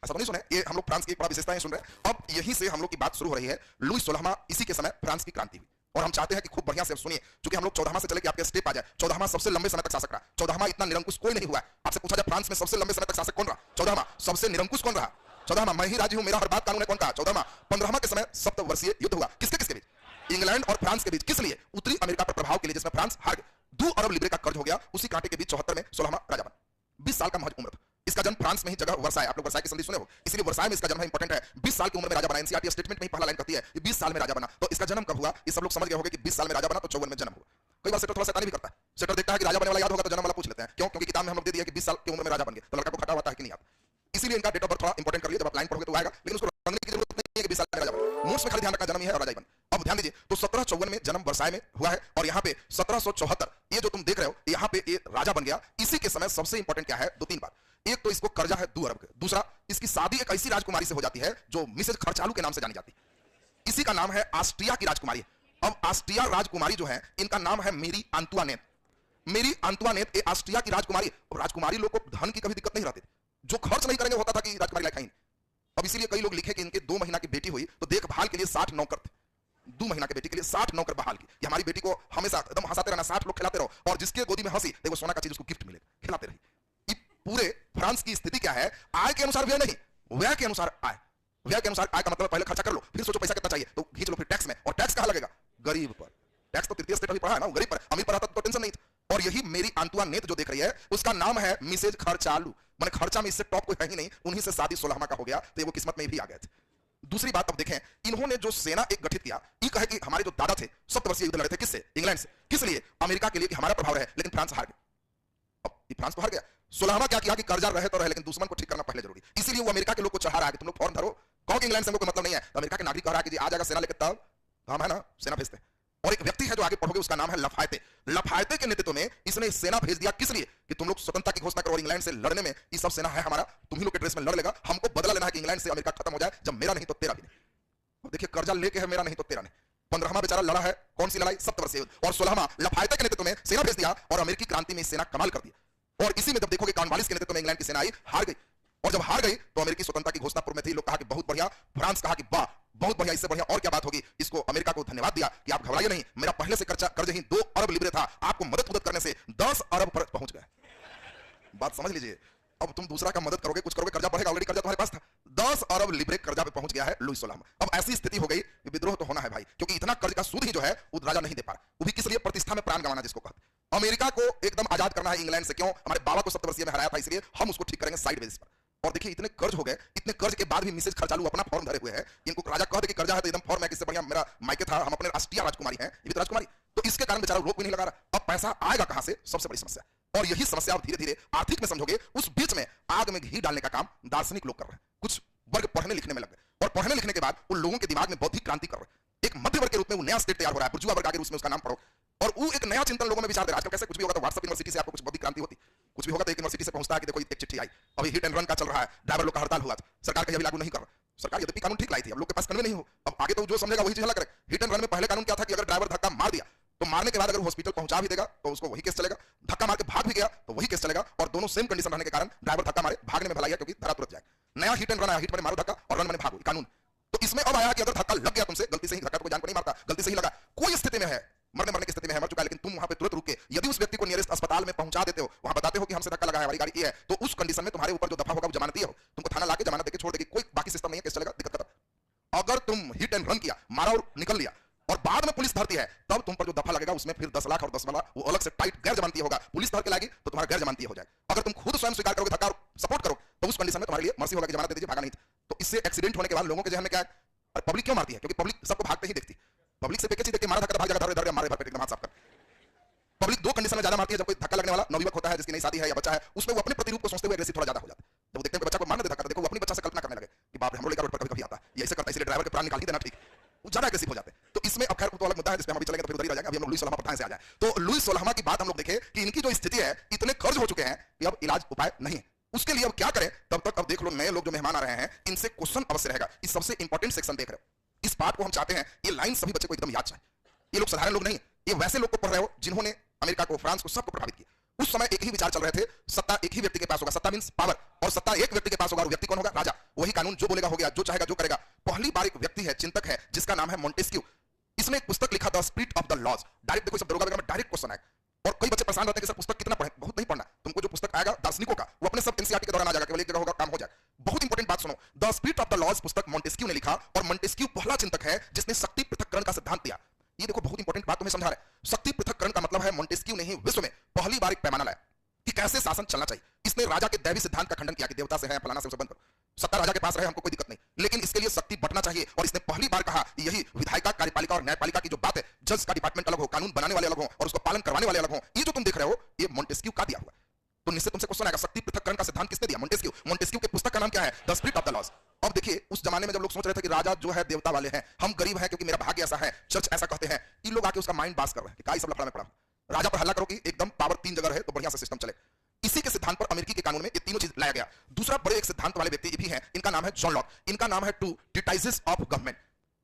ऐसा तो नहीं सुना है। ये हम लोग फ्रांस की एक बड़ा विशेषता सुन रहे हैं। अब यहीं से हम लोग की बात शुरू हो रही है। लुई 16वां, इसी के समय फ्रांस की क्रांति हुई, और हम चाहते हैं कि खूब बढ़िया से सुनिए, क्योंकि हम लोग 14वां से चले कि आपके स्टेप आ जाए। 14वां सबसे लंबे समय तक शासक रहा। 14वां इतना निरंकुश कोई नहीं हुआ है। आपसे पूछा जाए फ्रांस में सबसे लंबे समय तक शासक कौन रहा? 14वां। सबसे निरंकुश कौन रहा? 14वां। मैं ही राजी हूं, मेरा हर बात कानून है, कौन कहा? 14वां। 15वां के समय सप्तवर्षीय युद्ध हुआ। किसके किसके बीच? इंग्लैंड और फ्रांस के बीच। किस लिए? उत्तरी अमेरिका पर प्रभाव के लिए, जिसमें फ्रांस हार गया। 2 अरब लिब्रे का कर्ज हो गया। उसी कांटे के बीच 74 में 16वां राजा बना। 20 साल का महज उम्र था। इसका जन्म फ्रांस में ही, जगह वर्साय। आप लोग वर्साय की संधि सुने हो, इसलिए वर्साय में इसका जन्म इंपॉर्टेंट है। 20 साल की उम्र में राजा बना। एनसीईआरटी स्टेटमेंट में ही पहला लाइन कहती है 20 साल में राजा बना। तो इसका जन्म कब हुआ? ये सब लोग समझ गए होंगे कि 20 साल में राजा बना तो 54 में जन्म हुआ। कई बार सेटर थोड़ा शैतानी भी करता है। सेटर देखता है कि राजा बनने वाला याद होगा तो जन्म वाला पूछ लेते हैं। क्यों? क्योंकि किताब में हम लोग दे दिया कि 20 साल की उम्र में राजा बन गए, तो लड़का को खटा होता है कि नहीं आता। इसीलिए इनका डेट ऑफ बर्थ थोड़ा इंपॉर्टेंट कर लिया। जब आप लाइन पढ़ोगे तो आएगा, लेकिन उसको रंगने की जरूरत नहीं है कि 20 साल में राजा बना। नोट्स में खाली ध्यान रखना, जन्म ही है और राजा ही बन। अब ध्यान दीजिए, तो 1754 में जन्म वर्साय में हुआ है, और यहाँ पे 1774 ये जो तुम देख रहे हो, यहाँ पे ये राजा बन गया। इसी के समय सबसे इंपॉर्टेंट क्या है? 2-3 बात। एक तो इसको कर्जा है 2 अरब का। दूसरा, इसकी शादी एक ऐसी राजकुमारी से हो जाती है जो मिसेज खर्चालू के नाम से जानी जाती है। इसी का नाम है ऑस्ट्रिया की राजकुमारी। अब ऑस्ट्रिया राजकुमारी जो है, इनका नाम है मेरी आंतुआनेत। मेरी आंतुआनेत ये ऑस्ट्रिया की राजकुमारी। राजकुमारी लोग को धन की कभी दिक्कत नहीं रहती, जो खर्च नहीं करेंगे होता था कि राजकुमारी लायक है। अब इसीलिए कई लोग लिखे कि इनके 2 महीना की बेटी हुई तो देखभाल के लिए 60 नौकर थे। 2 महीना की बेटी के लिए 60 नौकर बहाल की। ये हमारी बेटी को हमेशा एकदम हंसाते रहना, 60 लोग खिलाते रहो, और जिसके गोदी में हंसी देखो सोना का चीज उसको गिफ्ट मिलेगा, खिलाते रहिए। पूरे फ्रांस की स्थिति क्या है? आय के अनुसार व्यय नहीं, व्यय के अनुसार आय। व्यय के अनुसार आय का मतलब पहले खर्चा कर लो, फिर सोचो पैसा कितना चाहिए, तो खींच लो फिर टैक्स में। और टैक्स कहां लगेगा? गरीब पर। टैक्स तो तृतीय स्टेट अभी पढ़ा है ना, गरीब पर। अमीर पर आता तो टेंशन नहीं था। और यही मेरी आंतुआनेत जो देख रही है, उसका नाम है मिसेज खर्चालू। मैंने खर्चा में इससे टॉप कोई है ही नहीं। उन्हीं से शादी 16वां का हो गया, तो वो किस्मत में भी आ गए थे। दूसरी बात अब देखें, इन्होंने जो सेना एक गठित किया, ये कहे कि हमारे जो दादा थे सप्तवर्षीय युद्ध लड़े थे, किससे? इंग्लैंड से। किस लिए? अमेरिका के लिए कि हमारा प्रभाव रहे, लेकिन फ्रांस हार गया। अब ये फ्रांस तो हार गया। 16वां क्या किया कि कर्जा रहे तो रहे, लेकिन दुश्मन को ठीक करना पहले जरूरी। इसीलिए वो अमेरिका के लोग को चढ़ा रहा है कि तुम लोग फौरन धरो। कहो कि इंग्लैंड से हमको कोई मतलब नहीं है, तो अमेरिका के नागरिक कह रहा है कि जी आ जाएगा सेना लेकर, तब हम है ना सेना भेजते हैं। और एक व्यक्ति है जो आगे पढ़ोगे, उसका नाम है लफायते। लफायते के नेतृत्व में इसने सेना भेज दिया, किस लिए? कि तुम लोग स्वतंत्रता की घोषणा करो और इंग्लैंड से लड़ने में ये सब सेना है हमारा, तुम ही लोग के ड्रेस में लड़ लेगा, हमको बदला लेना है कि इंग्लैंड से अमेरिका खत्म हो जाए, जब मेरा नहीं तो तेरा भी नहीं। अब देखिए, कर्जा लेके है, मेरा नहीं तो तेरा नहीं। 15वां बेचारा लड़ा है, कौन सी लड़ाई? सप्तवर्षीय युद्ध। और 16वां लफायते के नेतृत्व में सेना भेज दिया और अमेरिकी क्रांति में सेना कमाल कर दिया। और इसी में जब देखोगे कॉर्नवालिस के नेतृत्व में इंग्लैंड की सेना आई, हार गई। और जब हार गई तो अमेरिकी स्वतंत्रता की घोषणा पूर्व में थी, लोग कहा कि बहुत बढ़िया, फ्रांस कहा कि वाह बहुत बढ़िया, इससे बढ़िया और क्या बात होगी। इसको अमेरिका को धन्यवाद दिया कि आप घबराइए नहीं, मेरा पहले से कर्ज ही 2 अरब लिब्रे था, आपको मदद करने से 10 अरब पर पहुंच गए। बात समझ लीजिए, अब तुम दूसरा का मदद करोगे, कुछ करोगे, कर्जा बढ़ेगा, ऑलरेडी कर्जा तुम्हारे पास था। 10 अरब लिब्रे कर्जा पे पहुंच गया है लुई 16 में। अब ऐसी स्थिति हो गई कि विद्रोह तो होना है भाई, क्योंकि इतना कर्ज का सूद ही जो है वो राजा नहीं दे पा रहा। वो भी किस लिए? प्रतिष्ठा में प्राण गंवाना जिसको कहते। अमेरिका को एकदम आजाद करना है इंग्लैंड से। क्यों? हमारे बाबा को सप्तवर्षीय में हराया था, इसलिए हम उसको ठीक करेंगे साइड बेसिस पर। और देखिए, इतने कर्ज हो गए, इतने कर्ज के बाद भी मिसेज खर्चालू अपना फॉर्म धरे हुए हैं। इनको राजा कहते कि कर्जा है तो एकदम फॉर्म है, किससे बढ़िया मेरा मायके था, हम अपने राष्ट्रीय राजकुमारी हैं, ये भी तो राजकुमारी। तो इसके कारण बेचारा रोक भी नहीं लगा रहा। अब पैसा आएगा कहां से? सबसे बड़ी समस्या। और यही समस्या आप धीरे धीरे आर्थिक में समझोगे, उस बीच में आग में घी डालने का काम दार्शनिक लोग कर रहे हैं। कुछ वर्ग पढ़ने लिखने में लग गए, और पढ़ने लिखने के बाद उन लोगों के दिमाग में बौद्धिक क्रांति कर रहे हैं। एक मध्य वर्ग के रूप में वो नया स्टेट तैयार हो रहा है, बुर्जुआ वर्ग आगे उसमें उसका नाम पढ़ो, और वो एक नया चिंतन लोगों में विचार दे रहा है। आजकल कैसे कुछ भी होगा तो व्हाट्सएप यूनिवर्सिटी से आपको कुछ बौद्धिक क्रांति होती, कुछ भी होगा तो एक यूनिवर्सिटी से पहुंचता है कि देखो एक चिट्ठी आई, अभी हिट एंड रन का चल रहा है, ड्राइवर लोग का हड़ताल हुआ, सरकार कहीं लागू नहीं कर रहा। सरकार यद्यपि कानून ठीक लाई थी, अब लोग के पास कानून नहीं हो, अब आगे तो जो समझेगा वही चीज हल्ला करे। हिट एंड रन में पहले कानून क्या था कि अगर ड्राइवर धक्का मार दिया तो मारने के बाद अगर हॉस्पिटल पहुंचा भी देगा तो उसको वही केस चलेगा, धक्का मार के भाग भी गया तो वही केस चलेगा, और दोनों सेम कंडीशन रहने के कारण ड्राइवर धक्का मारे भागने में भलाई है, क्योंकि धरा तुरंत जाएगा। नया हिट एंड रन आया, हिट माने मारो धक्का और रन माने भागो, कानून। तो इसमें अब आया कि अगर धक्का लग गया तुमसे, गलती से ही धक्का, तो कोई जान को नहीं मारता, गलती से ही लगा, कोई स्थिति में है मरने की स्थिति में है, मर चुका है, लेकिन तुम वहां पे तुरंत रुक के यदि उस व्यक्ति को नियरेस्ट अस्पताल में पहुंचा देते हो, वहां बताते हो कि हमसे धक्का लगा है, हमारी गाड़ी ये है, तो उस कंडीशन में तुम्हारे ऊपर जो दफा होगा वो जमानती हो, तुमको थाना लाके जमानत देके छोड़ देगी, कोई बाकी सिस्टम नहीं है, केस चलेगा, दिक्कत खत्म। अगर तुम हिट एंड रन किया, मारा और निकल लिया, और बाद में पुलिस धरती है, तब तुम पर जो दफा लगेगा उसमें फिर 10 लाख और 10 वाला वो अलग से टाइट गैर जमानती होगा। पुलिस धर के लाएगी तो तुम्हारा गैर जमानती हो जाएगा। अगर तुम खुद स्वयं स्वीकार करोगे धक्का और सपोर्ट करो तो उस कंडीशन में तुम्हारे लिए मर्सी होगा कि जमानत दे दीजिए, भागा नहीं। तो इससे एक्सीडेंट होने के बाद लोगों के जहन में क्या है? पब्लिक क्यों मारती है? क्योंकि पब्लिक सबको भागते ही देखती। पब्लिक से पैकेज देख के मारा धक्का, भाग जाएगा, धर मारे भर एकदम हाथ साफ कर। पब्लिक 2 कंडीशन में ज्यादा मारती है, जब कोई धक्का लगने वाला नवयुवक होता है, जिसकी नई शादी है या बच्चा है, उसमें वो अपने प्रतिरूप को सोचते हुए एग्रेसिव थोड़ा ज्यादा हो जाता है। जब वो देखते हैं बच्चा को मारने दे धक्का, देखो वो अपनी बच्चा से कल्पना करने लगे कि बाप रे हम लोग लेकर रोड पर कभी आता है, ये ऐसे करता है, इसलिए ड्राइवर के प्राण निकाल ही देना ठीक, वो ज्यादा एग्रेसिव हो जाते हैं। तो इसमें अब खैर तो अलग मुद्दा है, जिस पे हम अभी चलेंगे तो फिर उधर ही रह जाएगा। अभी हम लोग लुई 16 पर से आ जाए। तो लुई 16 की बात हम लोग देखें कि इनकी जो स्थिति है, इतने कर्ज हो चुके हैं कि अब इलाज उपाय नहीं है। उसके लिए अब क्या करें? तब तक अब देख लो, नए लोग जो मेहमान आ रहे हैं, इनसे क्वेश्चन अवश्य रहेगा। इस सबसे इंपॉर्टेंट सेक्शन देख रहे हो, इस बात को हम चाहते हैं, ये लाइन सभी बच्चे को एकदम याद चाहिए। ये लोग साधारण लोग नहीं, ये वैसे लोग को पढ़ रहे हो जिन्होंने अमेरिका को, फ्रांस को, सबको प्रभावित किया। उस समय एक ही विचार चल रहे थे, सत्ता एक ही व्यक्ति के पास होगा, सत्ता मींस पावर, और सत्ता एक व्यक्ति के पास होगा, और व्यक्ति कौन होगा? राजा। वही कानून जो बोलेगा हो गया, जो चाहेगा जो करेगा। पहली बार एक व्यक्ति है, चिंतक है, जिसका नाम है मोंटेस्क्यू। इसने एक पुस्तक लिखा था, spirit of the laws. Direct देखो, सब दरोगा वगैरह में डायरेक्ट क्वेश्चन आएगा, और कई बच्चे परेशान रहते हैं कि सर पुस्तक कितना पढ़े। बहुत नहीं पढ़ना, तुमको जो पुस्तक आएगा दार्शनिकों का, वो अपने सब एनसीईआरटी के दौरान आ जाएगा, केवल एक जगह होगा, काम हो जाएगा। बहुत इंपॉर्टेंट बात सुनो, the spirit of the laws पुस्तक मोंटेस्क्यू ने लिखा, और मोंटेस्क्यू पहला चिंतक है जिसने शक्ति पृथक्करण का सिद्धांत दिया। ये देखो बहुत इंपॉर्टेंट बात तुम्हें समझा रहा है। शक्ति पृथक्करण का मतलब है मोंटेस्क्यू ने ही विश्व में पहली बार एक पैमाना लाया कि कैसे शासन चलना चाहिए। इसने राजा के दैवी सिद्धांत का खंडन किया कि देवता से है, फलाना से संबंध करो, सत्ता राजा के पास रहे, हमको कोई दिक्कत नहीं, लेकिन इसके लिए शक्ति बंटना चाहिए। और इसने पहली बार कहा यही विधायिका, कार्यपालिका और न्यायपालिका की जो बात है, जज का डिपार्टमेंट अलग हो, कानून बनाने वाले अलग हो, और उसको पालन करवाने वाले अलग हो, ये जो तुम देख रहे हो ये मोंटेस्क्यू का दिया हुआ। तो निश्चित तुमसे क्वेश्चन आएगा, शक्ति पृथक्करण का सिद्धांत किसने दिया? मोंटेस्क्यू। मोंटेस्क्यू के पुस्तक का नाम क्या है? The spirit of the laws. अब देखिए, उस जमाने में जब लोग सोच रहे थे कि राजा जो है देवता वाले हैं, हम गरीब हैं क्योंकि मेरा भाग्य ऐसा है, चर्च ऐसा कहते हैं, ये लोग आके उसका माइंड बास कर रहे हैं कि काय सब लफड़ा में पड़ा, राजा पर हल्ला करो कि एकदम पावर 3 जगह है तो बढ़िया से सिस्टम चले। इसी के सिद्धांत पर अमेरिकी के कानून में ये तीनों चीज लाया गया। दूसरा बड़े एक सिद्धांत वाले व्यक्ति भी हैं, इनका नाम है जॉन लॉक। इनका नाम है टू ट्रीटाइजेस ऑफ गवर्नमेंट।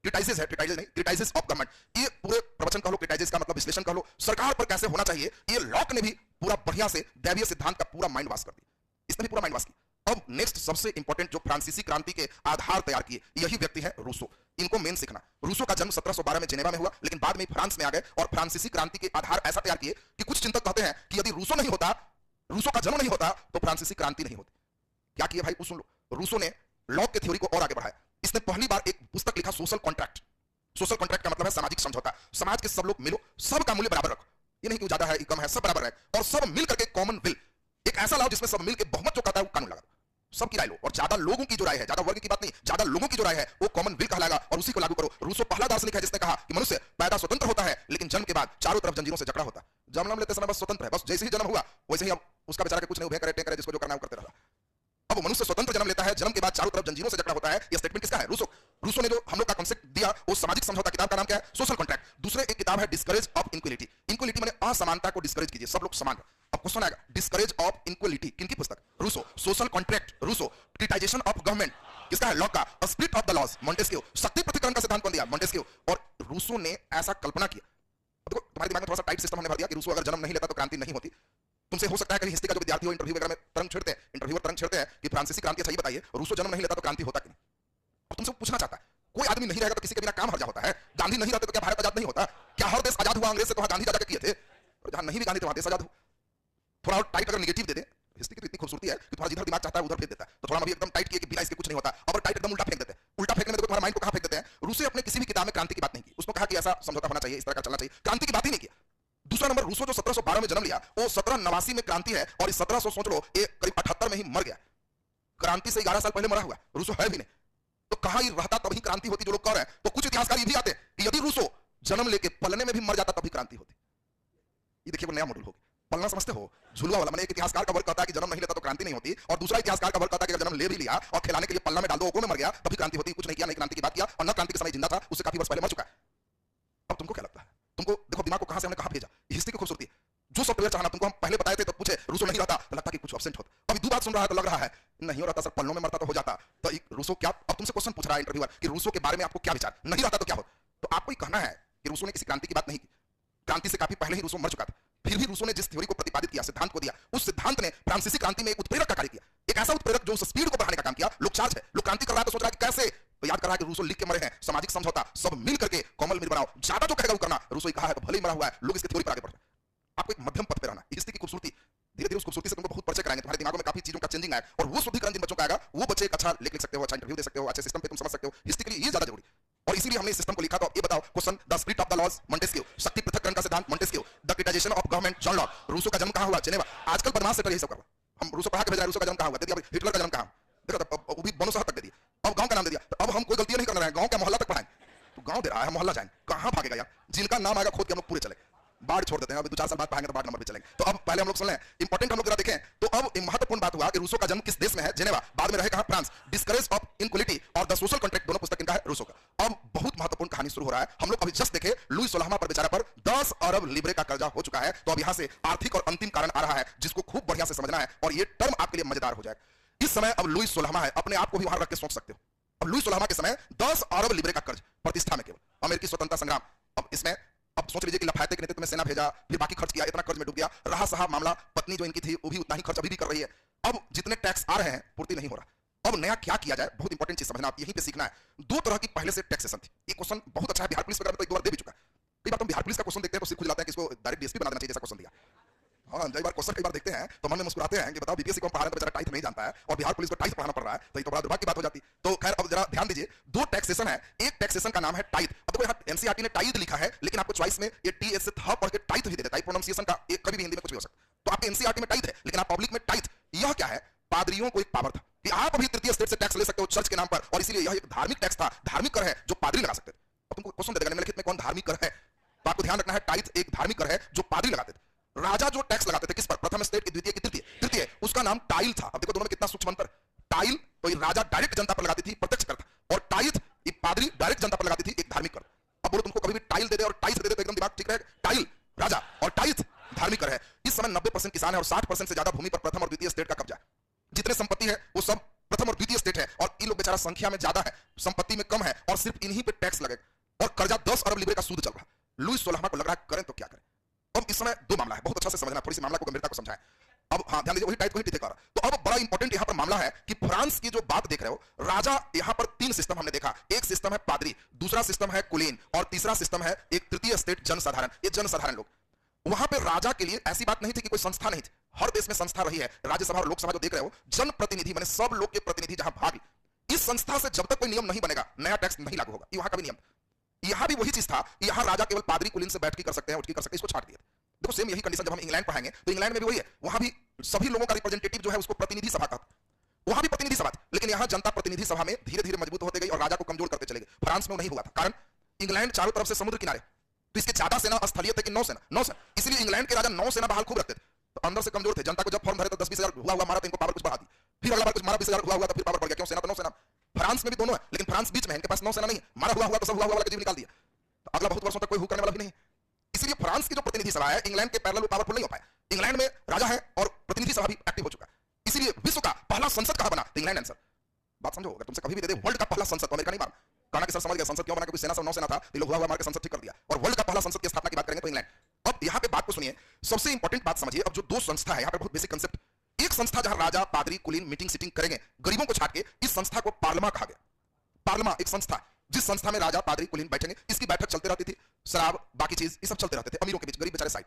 ट्रीटाइजेस है, ट्रीटाइजेस नहीं, ट्रीटाइजेस ऑफ गवर्नमेंट। ये पूरे प्रवचन कह लो, ट्रीटाइजेस का मतलब विश्लेषण कह लो, सरकार पर कैसे होना चाहिए, ये लॉक ने भी पूरा बढ़िया से दैवीय सिद्धांत का पूरा माइंड वाश कर दिया। इसने भी पूरा माइंड वाश किया। अब नेक्स्ट सबसे इंपॉर्टेंट जो फ्रांसीसी क्रांति के आधार तैयार किए, यही व्यक्ति है रूसो। इनको मेन सीखना। रूसो का जन्म 1712 में जेनेवा में हुआ, लेकिन बाद में फ्रांस में आ गए और फ्रांसीसी क्रांति के आधार ऐसा तैयार किए कि कुछ चिंतक कहते हैं कि यदि रूसो नहीं होता, रूसो का जन्म नहीं होता, तो फ्रांसीसी क्रांति नहीं होती। क्या किया भाई, सुन लो। रूसो ने लॉक के थ्योरी को और आगे बढ़ाया। इसने पहली बार एक पुस्तक लिखा, सोशल कॉन्ट्रैक्ट। सोशल कॉन्ट्रैक्ट का मतलब है सामाजिक समझौता। समाज के सब लोग मिलो, सबका मूल्य बराबर रखो, ये नहीं कि ज्यादा है कम है, सब बराबर है, और सब मिल करके कॉमन विल एक ऐसा लाओ जिसमें सब मिल के बहुमत जो कहता है वो कानून लगा, सबकी राय लो, और ज्यादा लोगों की जो राय है, ज्यादा वर्ग की बात नहीं, ज्यादा लोगों की जो राय है वो कॉमन विल कहलाएगा, और उसी को लागू करो। रूसो पहला दार्शनिक है जिसने कहा कि मनुष्य पैदा स्वतंत्र होता है, लेकिन जन्म के बाद चारों तरफ जंजीरों से जकड़ा होता है। जन्म लेते समय बस स्वतंत्र है, बस जैसे ही जन्म हुआ वैसे ही अब उसका बेचारा के कुछ नहीं, उभे करे टेक करे, जिसको जो करना है वो करते रहा। अब मनुष्य स्वतंत्र जन्म लेता है, जन्म के बाद चारों तरफ जंजीरों से जकड़ा होता है। यह स्टेटमेंट किसका है? रूसो। रूसो ने जो हम लोग का कॉन्सेप्ट दिया वो सामाजिक समझौता किताब का नाम क्या है? Social contract. दूसरे एक किताब है डिस्करेज ऑफ इनक्वलिटी। इनक्वलिटी माने असमानता को डिस्करेज कीजिए, सब लोग समान। अब क्वेश्चन आएगा डिस्करेज ऑफ इनक्वलिटी किनकी पुस्तक? Rousseau. Social contract Rousseau. Criticisation of government किसका है? लॉक का। Split of the laws Montesquieu. शक्ति पृथक्करण का सिद्धांत कौन दिया? मॉन्टेस्क्यू। और रूसो ने ऐसा कल्पना किया, देखो तुम्हारे दिमाग में थोड़ा सा टाइट सिस्टम हमने भर दिया कि रूसो अगर जन्म नहीं लेता तो क्रांति नहीं होती। तुमसे हो सकता है कि हिस्ट्री का जो विद्यार्थी हो इंटरव्यू वगैरह में तरंग छेड़ते हैं, इंटरव्यूअर तरंग छेड़ते हैं कि फ्रांसीसी क्रांति अच्छा, ये बताइए रूसो जन्म नहीं लेता तो क्रांति होता कि नहीं? अब तुमसे पूछना चाहता है कोई आदमी नहीं रहेगा तो किसी के बिना काम हर्जा होता है? गांधी नहीं रहते तो क्या भारत आजाद नहीं होता? क्या हर देश आजाद हुआ अंग्रेज से? तो वहां गांधी जाकर किए थे, और जहां नहीं भी गांधी तो वहां देश आजाद हुआ। थोड़ा और टाइट अगर नेगेटिव दे दे, हिस्ट्री की तो इतनी खूबसूरती है कि तुम्हारा जिधर दिमाग चाहता है उधर फेंक देता है। तो थोड़ा अभी एकदम टाइट किए कि बिना इसके कुछ नहीं होता, और टाइट एकदम उल्टा फेंक देते हैं। उल्टा फेंकने में देखो तुम्हारा माइंड को कहां फेंक देते हैं। रूसो अपने किसी भी किताब में क्रांति की बात नहीं की, उसने कहा कि ऐसा समझौता होना चाहिए, इस तरह का चलना चाहिए, क्रांति की बात ही नहीं किया। दूसरा नंबर, रूसो जो 1712 में जन्म लिया वो 1789 में क्रांति है, और इस 1700 सोच लो एक करीब 78 में ही मर गया। क्रांति से 11 साल पहले मरा हुआ रूसो है भी नहीं, तो कहां ही रहता तभी क्रांति होती जो लोग कह रहे हैं। तो कुछ इतिहासकार ये भी आते हैं कि यदि रूसो जन्म लेके पलने में भी मर जाता तभी क्रांति होती। ये देखिए वो नया मॉडल हो गया। पलना समझते हो? झुलवा वाला। मैंने एक इतिहासकार का वर्ग कहता है कि जन्म नहीं लेता तो क्रांति नहीं होती, और दूसरा इतिहासकार का वर्ग कहता है कि अगर जन्म ले भी लिया और खिलाने के लिए पलना में डाल दो ओको में मर गया तभी क्रांति होती। कुछ नहीं किया, नहीं क्रांति की बात किया, और न क्रांति के समय जिंदा था, उससे काफी वर्ष पहले मर चुका है। अब तुमको क्या लगता है? तुमको देखो दिमाग को कहां से हमने कहां भेजा। हिस्ट्री की खूबसूरती जो सॉफ्टवेयर चाहना तुमको हम पहले बताए थे तो पूछे रूसो नहीं रहता तो लगता कि कुछ एब्सेंट होता। अभी दो बात सुन रहा है तो लग रहा है नहीं रहता सर, पलनों में मरता तो हो जाता। तो रूसो क्या, अब तुमसे क्वेश्चन पूछ रहा है इंटरव्यूअर कि रूसो के बारे में आपको क्या विचार? नहीं रहता तो क्या होता? तो आपको ही कहना है कि रूसो ने किसी क्रांति की बात नहीं की, क्रांति से काफी पहले ही रूसो मर चुका था। फिर भी रूसो ने जिस थ्योरी को प्रतिपादित किया, सिद्धांत को दिया, उस सिद्धांत ने फ्रांसीसी क्रांति में एक उत्प्रेरक का कार्य किया। एक ऐसा उत्प्रेरक जो उस स्पीड को बढ़ाने का काम किया। लोग चार्ज है, लोग क्रांति कर रहा है तो सोच रहा है कि कैसे, तो याद कर रहा है कि रूसो लिख के मरे हैं सामाजिक समझौता, सब मिल करके कोमल मिल बनाओ, ज्यादा जो कहेगा वो करना। रूसो ही कहा है तो भले ही मरा हुआ है, लोग इसकी थ्योरी पर आगे बढ़ रहे हैं। आपको एक मध्यम पथ पे रहना। हिस्ट्री की खूबसूरती धीरे धीरे उस खूबसूरती से तुमको बहुत परिचय कराएंगे, तुम्हारे दिमागों में काफी चीजों का चेंजिंग आएगा, और वो शुद्धिकरण जिन बच्चों का आएगा वो बच्चे एक अच्छा लिख सकते हो, अच्छा इंटरव्यू दे सकते हो, अच्छे सिस्टम पे तुम समझ सकते हो। हिस्ट्री के लिए ये ज्यादा जरूरी, और इसीलिए हमने इस सिस्टम को लिखा। तो ये बताओ question, the split of the laws Montesquieu, शक्ति पृथक्करण का सिद्धांत Montesquieu, the criticisation of government John Locke. Rousseau का जन्म कहां हुआ? जेनेवा। आजकल बदमाश सेटर यही सब कर रहा है। हम रूसो पढ़ा के भेज रहे हैं, रूसो का जन्म कहां हुआ? दे दिया। हिटलर का जन्म कहां? देखो वो भी बोनो शहर तक दे दिया। अब गांव का नाम दे दिया। तो अब हम कोई गलती नहीं कर रहे हैं, गांव का मोहल्ला तक पढ़ाएंगे। तो गांव दे रहा है, मोहल्ला जाएंगे, कहां भागेगा यार? जिनका नाम आएगा खोद के हम लोग पूरे चले, बाढ़ छोड़ देते हैं। अभी 2-4 साल बाद पाएंगे तो बाढ़ नंबर पे चलेंगे। तो अब पहले हम लोग सुन लें, इंपॉर्टेंट हम लोग जरा देखें। तो अब महत्वपूर्ण बात हुआ कि रूसो का जन्म किस देश में है? जेनेवा। बाद में रहे कहां? फ्रांस। डिस्करेज ऑफ इनक्वलिटी और द सोशल कॉन्ट्रैक्ट दोनों पुस्तक इनका है रूसो का। अब बहुत महत्वपूर्ण कहानी शुरू हो रहा है। हम लोग अभी जस्ट देखे लुई सोलहवां पर बेचारा पर 10 अरब लिब्रे का कर्जा हो चुका है। तो अब यहां से आर्थिक और अंतिम कारण आ रहा है जिसको खूब बढ़िया से समझना है, और ये टर्म आपके लिए मजेदार हो जाएगा। इस समय अब लुई सोलहवां है, अपने आप को भी वहां रख के सोच सकते हो। अब लुई सोलहवां के समय 10 अरब लिब्रे का कर्ज, प्रतिष्ठा में केवल, अमेरिकी स्वतंत्रता संग्राम। अब इसमें अब सोच लीजिए कि लफायते के नेतृत्व में सेना भेजा, फिर बाकी खर्च किया, इतना कर्ज में डूब गया, रहा साहब मामला, पत्नी जो इनकी थी वो भी उतना ही खर्च अभी भी कर रही है। अब जितने टैक्स आ रहे हैं पूर्ति नहीं हो रहा। अब नया क्या किया जाए? बहुत इंपॉर्टेंट चीज समझना, आप यहीं पे सीखना है। दो तरह की पहले से टैक्सेशन थी। एक क्वेश्चन बहुत अच्छा है, बिहार पुलिस वगैरह में तो एक दो बार दे भी चुका है। कई बार तुम बिहार पुलिस का क्वेश्चन देखते हैं तो सिर खुज जाता है कि इसको डायरेक्ट डीएसपी बना देना चाहिए, जैसा क्वेश्चन दिया। हाँ, कई बार क्वेश्चन कई बार देखते हैं तो मन में मुस्कुराते हैं कि बताओ बीपीएससी को पढ़ा रहे तो बेचारा टाइप नहीं जानता है और बिहार पुलिस को टाइप पढ़ाना पड़ रहा है, तो ये तो बड़ा दुर्भाग्य की बात हो जाती। तो खैर अब जरा ध्यान दीजिए, दो टैक्सेशन है। एक टैक्सेशन का नाम है टाइथ। अब देखो यहाँ एनसीईआरटी ने टाइथ लिखा है, लेकिन आपको चॉइस में ये टी एस से था पढ़ के टाइथ भी दे देता है। प्रोनाउंसिएशन का एक कभी भी हिंदी में कुछ भी हो सकता है। तो आपके एनसीईआरटी में टाइथ है, लेकिन आप पब्लिक में टाइथ। यह क्या है? पादरियों को एक पावर था कि आप अभी तृतीय स्टेट से टैक्स ले सकते हो चर्च के नाम पर, और इसीलिए यह एक धार्मिक टैक्स था, धार्मिक कर है जो पादरी लगा सकते थे। अब तुमको क्वेश्चन दे देगा निम्नलिखित में कौन धार्मिक कर है, तो आपको ध्यान रखना है टाइथ एक धार्मिक कर है जो पादरी लगाते थे। राजा जो टैक्स लगाते थे किस पर? प्रथम स्टेट की, द्वितीय की, तृतीय, तृतीय, उसका नाम टाइल था। अब देखो दोनों में कितना सूक्ष्म अंतर। टाइल तो राजा डायरेक्ट जनता पर लगाती थी, प्रत्यक्ष कर था, और टाइथ पादरी डायरेक्ट जनता पर लगाती थी, एक धार्मिक कर। अब बोलो तुमको कभी भी टाइल दे दे और टाइथ दे दे तो एकदम दिमाग ठीक रहेगा। टाइल राजा और टाइथ धार्मिक कर है। इस समय 90% किसान है और 60% से ज्यादा भूमि पर प्रथम और द्वितीय स्टेट का कब्जा। जितने संपत्ति है वो सब प्रथम और द्वितीय स्टेट है, और इन लोग बेचारा संख्या में ज्यादा है, संपत्ति में कम है, और सिर्फ इन्हीं पे टैक्स लगेगा, और कर्जा 10 अरब लिब्रे का सूद चल रहा है। लुई सोलहवां को लग रहा है करें तो क्या करें। अब इस समय दो मामला है, बहुत अच्छा से समझना, थोड़ी सी मामला को गंभीरता को समझाएं। अब हाँ ध्यान दीजिए, वही टाइप को ही टीथे कर। तो अब बड़ा इंपॉर्टेंट यहां पर मामला है कि फ्रांस की जो बात देख रहे हो, राजा यहां पर 3 सिस्टम हमने देखा। एक सिस्टम है पादरी, दूसरा सिस्टम है कुलीन, और तीसरा सिस्टम है एक तृतीय स्टेट जनसाधारण। ये जनसाधारण लोग, वहां पे राजा के लिए ऐसी बात नहीं थी कि कोई संस्था नहीं थी। हर देश में संस्था रही है, राज्यसभा और लोकसभा जो देख रहे हो, जनप्रतिनिधि माने सब लोग के प्रतिनिधि जहां भाग, इस संस्था से जब तक कोई नियम नहीं बनेगा नया टैक्स नहीं लागू होगा। ये वहां का भी नियम। यहां भी वही चीज था, यहां राजा केवल पादरी कुलीन से बैठ के कर सकते हैं, उठ के कर सकते हैं, इसको छाट दिया। देखो सेम यही कंडीशन जब हम इंग्लैंड पढ़ाएंगे तो इंग्लैंड में भी वही है, वहां भी सभी लोगों का रिप्रेजेंटेटिव जो है उसको प्रतिनिधि सभा कहते हैं। वहां भी प्रतिनिधि सभा, लेकिन यहां जनता प्रतिनिधि सभा में धीरे धीरे मजबूत होते गई और राजा को कमजोर करते चले गए। फ्रांस में नहीं हुआ था, कारण इंग्लैंड चारों तरफ से समुद्र किनारे, तो इसके ज्यादा सेना स्थलीय थे कि नौसेना, इसलिए इंग्लैंड के राजा नौसेना बहाल खूब रखते थे। तो अंदर से कमजोर थे, जनता को जब फॉर्म भरे तो 10-20 हजार हुआ मारा तो इनको पावर कुछ बढ़ा दी। फिर अगला बार कुछ मारा 20,000 हुआ तो फिर पावर बढ़ गया, क्यों? सेना तो नौसेना। फ्रांस में भी दोनों है, लेकिन फ्रांस बीच में है, इनके पास नौसेना नहीं है, मारा हुआ तो सब हुआ वाला का जीव निकाल दिया। तो अगला बहुत वर्षों तक कोई हुक करने वाला भी नहीं। इसलिए फ्रांस की जो प्रतिनिधि सभा है इंग्लैंड के पैरेलल पावरफुल नहीं हो पाया। इंग्लैंड में राजा है और प्रतिनिधि सभा भी एक्टिव हो चुका है। इसीलिए विश्व का पहला संसद कहां बना? तो इंग्लैंड आंसर। बात समझो, अगर तुमसे कभी भी दे दे वर्ल्ड का पहला संसद, तो अमेरिका नहीं माना। कहना कि सर समझ गया संसद क्यों बना, क्योंकि सेना सब नौसेना था, ये लोग हुआ मार के संसद ठीक कर दिया। और वर्ल्ड का पहला संसद की स्थापना की बात करेंगे तो इंग्लैंड। अब यहाँ पे बात को सुनिए, सबसे इंपॉर्टेंट बात समझिए। अब जो दो संस्था है यहाँ पे बहुत बेसिक कंसेप्ट। एक संस्था जहां राजा पादरी कुलीन मीटिंग सीटिंग करेंगे गरीबों को छाट के, इस संस्था को पार्लिमा कहा गया। पार्लिमा एक संस्था जिस संस्था में राजा पादरी कुलीन बैठेंगे, इसकी बैठक चलती रहती थी। शराब बाकी चीज ये सब चलते रहते थे अमीरों के बीच, गरीब बेचारे साइड।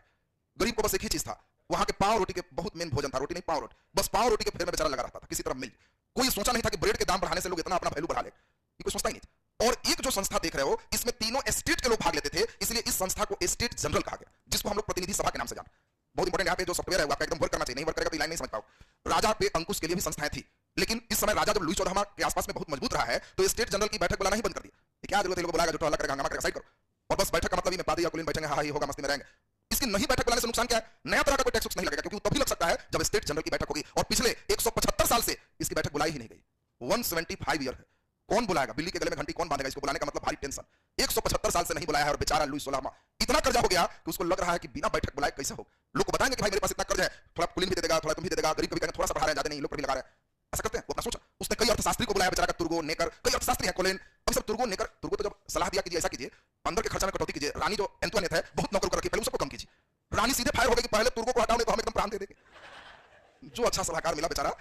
गरीब को बस एक ही चीज था, वहां के पाव रोटी के बहुत मेन भोजन था, रोटी नहीं पाव रोटी, बस पाव रोटी के फेर में बेचारा लगा रहता था, किसी तरह मिल। कोई सोचा नहीं था कि ब्रेड के दाम बढ़ाने से लोग इतना अपना वैल्यू बढ़ा ले, ये कोई सोचता ही नहीं था। और एक जो संस्था देख रहे हो, इसमें तीनों स्टेट के लोग भाग लेते थे, इसलिए इस संस्था को स्टेट जनरल कहा गया, जिसको हम लोग प्रतिनिधि सभा के नाम से जानते हैं। बहुत इंपॉर्टेंट यहाँ पे जो सॉफ्टवेयर है वो आपका एकदम वर्क करना चाहिए, नहीं वर्क करेगा तो लाइन नहीं समझ पाओ। राजा पे अंकुश के लिए भी संस्थाएं थी, लेकिन इस समय राजा जब लुई 14वां के आसपास में बहुत मजबूत रहा है, तो स्टेट जनरल की बैठक बुलाना ही बंद कर दिया। क्या जरूरत है, लोग बुलाएगा जो हल्ला करेगा, हंगामा करेगा, साइड करो। और बस बैठक का मतलब ही में पादरी या कुलीन बैठेंगे, हाँ ये होगा, मस्ती में रहेंगे। इसकी नहीं बैठक बुलाने से नुकसान क्या है? नया तरह का कोई टैक्स नहीं लगेगा, क्योंकि तभी लग सकता है जब स्टेट जनरल की बैठक होगी। और पिछले 175 साल से इसकी बैठक बुलाई ही नहीं गई। 175 ईयर है, कौन बुलाएगा? बिल्ली के गले में घंटी कौन बांधेगा? इसको बुलाने का मतलब भारी टेंशन। 175 साल से नहीं बुलाया है, और बेचारा लुई 16वां इतना कर्जा हो गया कि उसको लग रहा है कि बिना बैठक बुलाए कैसे हो। लोग को बताएंगे कि भाई मेरे पास इतना कर्ज है, थोड़ा कुलीन भी दे देगा, थोड़ा तुम भी दे देगा, गरीब कभी कहेंगे थोड़ा सा बढ़ा रहे हैं, ज्यादा नहीं, लोग पर भी लगा रहे हैं। ऐसा करते हैं, वो अपना सोचा। उसने कई अर्थशास्त्री को बुलाया, बेचारा का तुर्गो नेकर, कई अर्थशास्त्री हैं, कोलेन, अब सब तुर्गो नेकर। तुर्गो तो जब सलाह दिया कि ऐसा कीजिए, अंदर के खर्चा में कटौती कीजिए, रानी जो एंटोनेट है बहुत नौकर रखी, पहले उसको कम कीजिए। रानी सीधे फायर हो गई कि पहले तुर्गो को हटाओ, नहीं तो हम एकदम प्राण दे देंगे। जो अच्छा सलाहकार मिला बेचारा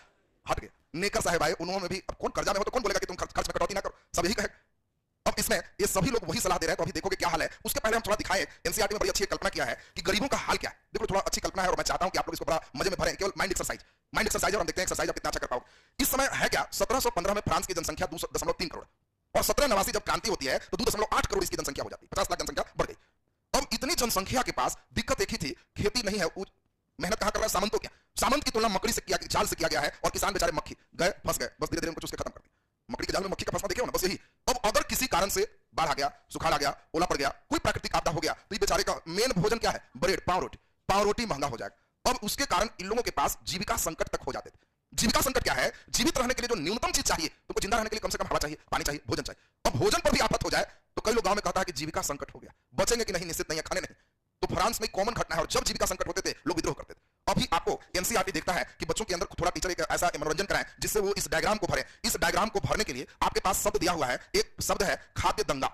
हट गए। नेकर साहब आए, उन्होंने भी, अब कौन कर्जा में हो तो कौन बोलेगा कि तुम खर्च में कटौती ना करो, सब यही कहे। अब इसमें ये सभी लोग वही सलाह दे रहे हैं, तो अभी देखोगे क्या हाल है। उसके पहले हम थोड़ा दिखाएं, एनसीईआरटी में बड़ी अच्छी कल्पना किया है कि गरीबों का हाल क्या है। देखो थोड़ा अच्छी कल्पना है, और मैं चाहता हूं कि आप लोग इसको बड़ा मजे में भरें, केवल माइंड एक्सरसाइज है, और हम देखते हैं एक्सरसाइज आप कितना अच्छा कर पाओगे। इस समय है क्या, 1715 में फ्रांस की जनसंख्या 2.3 करोड़, और 1789 जब क्रांति होती है तो 2.8 करोड़ इसकी जनसंख्या हो जाती है, 50 लाख जनसंख्या बढ़ गई। अब इतनी जनसंख्या के पास दिक्कत एक ही थी, खेती नहीं है। मेहनत कहां कर रहा है? सामंतों क्या? सामंत की तुलना मकड़ी से किया, जाल से किया गया है, और किसान बेचारे मक्खी गए, फंस गए, बस धीरे धीरे उनको चूस के खत्म कर दिया। मकड़ी के जाल में मक्खी का फंसना देखे हो ना, बस यही। अब अगर किसी कारण से बाढ़ आ गया, सुखाड़ आ गया, ओला पड़ गया, कोई प्राकृतिक आपदा हो गया, तो ये बेचारे का मेन भोजन क्या है? ब्रेड, पाव रोटी। पाव रोटी महंगा हो जाएगा। अब उसके कारण इन लोगों के पास जीविका संकट तक हो जाते थे। जीविका संकट क्या है? जीवित रहने के लिए जो न्यूनतम चीज चाहिए, तुमको जिंदा रहने के लिए कम से कम हवा चाहिए, पानी चाहिए, भोजन चाहिए। अब भोजन पर भी आफत हो जाए तो कई लोग गांव में कहता है कि जीविका संकट हो गया, बचेंगे कि नहीं निश्चित नहीं है, खाने नहीं। तो फ्रांस में कॉमन घटना है, और जब जीविका संकट होते थे लोग विद्रोह करते थे। अभी आपको एनसीईआरटी देखता है कि बच्चों के अंदर थोड़ा टीचर एक ऐसा मनोरंजन कराएं जिससे वो इस डायग्राम को भरें। इस डायग्राम को भरने के लिए आपके पास शब्द दिया हुआ है। एक शब्द है खाद्य दंगा,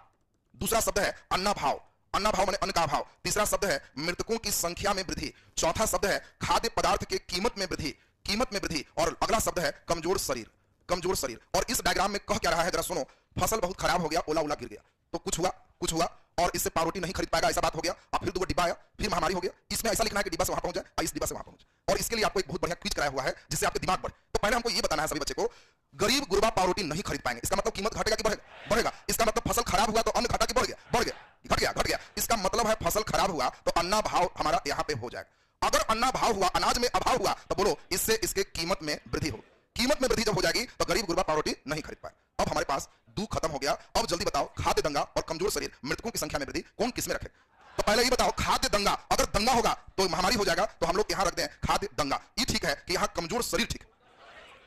दूसरा शब्द है अन्ना भाव, अन्ना भाव माने अन्न का भाव, तीसरा शब्द है मृतकों की संख्या में वृद्धि, चौथा शब्द है खाद्य पदार्थ के कीमत में वृद्धि, और अगला शब्द है कमजोर शरीर, कमजोर शरीर। और इस डायग्राम में कह क्या रहा है जरा सुनो। फसल बहुत खराब हो गया, ओला गिर गया, तो कुछ हुआ और इससे पाव रोटी नहीं खरीद पाएगा, ऐसा बात हो गया। अब फिर 2 डिब्बा आया, फिर महामारी हो गया। इसमें ऐसा लिखना है कि डिब्बा से वहां पहुंच जाए, इस डिब्बा से वहां पहुंच। और इसके लिए आपको एक बहुत बढ़िया क्विज कराया हुआ है जिससे आपके दिमाग बढ़े। तो पहले हमको ये बताना है सभी बच्चे को, गरीब गुरबा पाव रोटी नहीं खरीद पाएंगे, इसका मतलब कीमत घटेगा कि बढ़ेगा। इसका मतलब फसल खराब हुआ तो अन्न घटा कि बढ़ गया। इसका मतलब है फसल खराब हुआ तो अन्ना भाव हमारा यहाँ पे हो जाएगा। अगर अन्ना भाव हुआ, अनाज में अभाव हुआ, तो बोलो इससे इसके कीमत में वृद्धि होगी। कीमत में वृद्धि जब हो जाएगी तो गरीब गुरबा पाव रोटी नहीं खरीद पाए। अब हमारे पास दू खत्म हो गया। अब जल्दी बताओ, खाद्य दंगा और कमजोर शरीर, मृतकों की संख्या में वृद्धि, कौन किसमें रखे? तो पहले ये बताओ, खाद्य दंगा, अगर दंगा होगा तो महामारी हो जाएगा, तो हम लोग यहां रख दें खाद्य दंगा। ये ठीक है कि यहां कमजोर शरीर ठीक?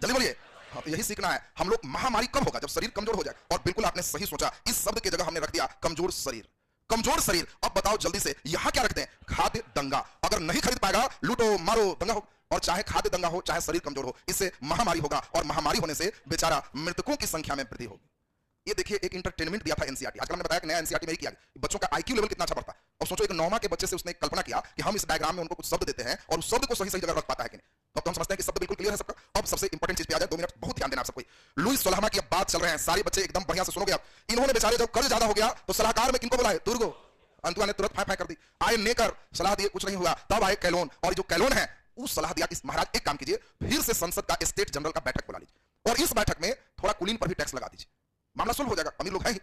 जल्दी बोलिए। हाँ, तो यही सीखना है हम लोग। महामारी कब होगा? जब शरीर कमजोर हो जाए। और बिल्कुल आपने सही सोचा, इस शब्द की जगह हमने रख दिया कमजोर शरीर, कमजोर शरीर। अब बताओ जल्दी से, यहां क्या रख दें? खाद्य दंगा। अगर नहीं खरीद पाएगा, लूटो मारो दंगा हो। और चाहे खाद्य दंगा हो, चाहे शरीर कमजोर हो, इससे महामारी होगा, और महामारी होने से बेचारा मृतकों की संख्या में वृद्धि होगी। ये देखिए एक इंटरटेनमेंट दिया था एनसीईआरटी। आजकल हमने बताया कि नया एनसीईआरटी में ही किया गया, बच्चों का आईक्यू लेवल कितना अच्छा बढ़ता है। और सोचो एक 9वां के बच्चे से उसने कल्पना किया कि हम इस डायग्राम में उनको कुछ शब्द देते हैं और उस शब्द को सही जगह रख पाता है कि नहीं। तो हम समझते हैं कि शब्द बिल्कुल क्लियर है सबका। अब सबसे इंपॉर्टेंट चीज पे आ जाए, 2 मिनट बहुत ध्यान देना आप सबको। लुई 16वां की अब बात चल रहे हैं, सारे बच्चे एकदम बढ़िया से सुनोगे आप। इन्होंने बेचारे जब कर्ज ज्यादा हो गया तो सलाहकार में किनको बुलाए? तुर्गो। अंतुआ ने तुरंत फाय कर दी। आए नेकर, सलाह दिए, कुछ नहीं हुआ। तब आए कैलोन, और जो कैलोन है उस सलाह दिया कि महाराज एक काम कीजिए, फिर से संसद का स्टेट जनरल का बैठक बुला लीजिए, और इस बैठक में थोड़ा कुलीन पर भी टैक्स लगा दीजिए, मामला सुलझ हो जाएगा, अमीर लोग हैं ही।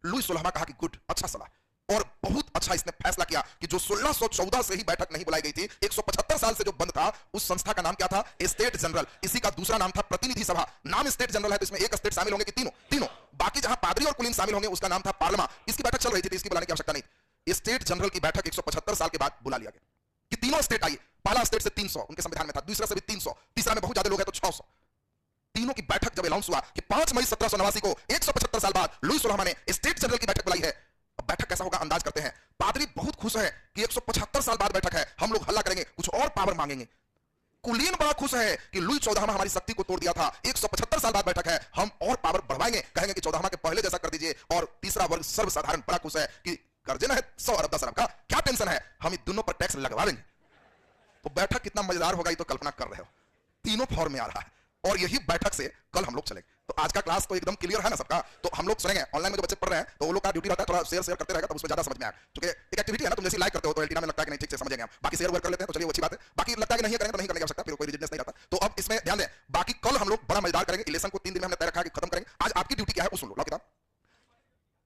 लुई 16वां कहा कि गुड, अच्छा सलाह। और बहुत अच्छा इसने फैसला किया कि जो 1614 से ही बैठक नहीं बुलाई गई थी, 175 साल से जो बंद था, उस संस्था का नाम क्या था? State general. इसी का दूसरा नाम था प्रतिनिधि सभा। नाम स्टेट जनरल है तो इसमें एक स्टेट शामिल होंगे कि तीनों? बाकी जहां पादरी और कुलीन शामिल होंगे उसका नाम था पार्लिमा। इसकी बैठक चल रही थी तो इसकी बुलाने की आवश्यकता नहीं। स्टेट जनरल की बैठक 175 साल के बाद बुला लिया गया कि तीनों स्टेट आइए। पहला स्टेट से 300 उनके संविधान में था, दूसरा से भी 300, तीसरा में बहुत ज्यादा लोग हैं तो 600। तीनों की बैठक जब अनाउंस हुआ कि 5 मई 1789 को 175 साल बाद लुई 16वां ने स्टेट जनरल की बैठक बुलाई है। अब बैठक कैसा होगा अंदाज करते हैं। पादरी बहुत खुश है कि 175 साल बाद बैठक है, हम लोग हल्ला करेंगे, कुछ और पावर मांगेंगे। कुलीन बड़ा खुश है कि लुई 14वां हमारी शक्ति को तोड़ दिया था, 175 साल बाद बैठक है, हम और पावर बढ़वाएंगे, कहेंगे कि 14वां के पहले जैसा कर दीजिए। और तीसरा वर्ग सर्वसाधारण बड़ा खुश है कि कर्जे ना है 100 अरब 10 अरब का, क्या टेंशन है, हम इन दोनों पर टैक्स लगवा देंगे। तो बैठक कितना मजेदार होगा ये तो कल्पना कर रहे हो। तीनों फॉर्म में आ रहा है और यही बैठक से कल हम लोग चलेंगे। तो आज का क्लास तो एकदम क्लियर है ना सबका। तो हम लोग सुनेंगे, ऑनलाइन में जो बच्चे पढ़ रहे हैं तो वो लोग का ड्यूटी रहता है थोड़ा शेयर करते रहेगा, तब उसमें ज्यादा समझ में आए, क्योंकि एक एक्टिविटी है ना, तुम जैसे लाइक करते हो तो एल्टीना में लगता है कि नहीं ठीक से समझेंगे हम, बाकी शेयर कर लेते हैं तो चलिए वो अच्छी बात है, बाकी लगता है कि नहीं करेंगे तो नहीं करने की आवश्यकता, फिर कोई रिजिडनेस नहीं रहता। तो अब इसमें ध्यान दें, बाकी कल हम लोग बड़ा मजेदार करेंगे। इलेक्शन को 3 दिन में हमने तय रखा है कि खत्म करेंगे। आज आपकी ड्यूटी क्या है वो सुन लो, लो किताब।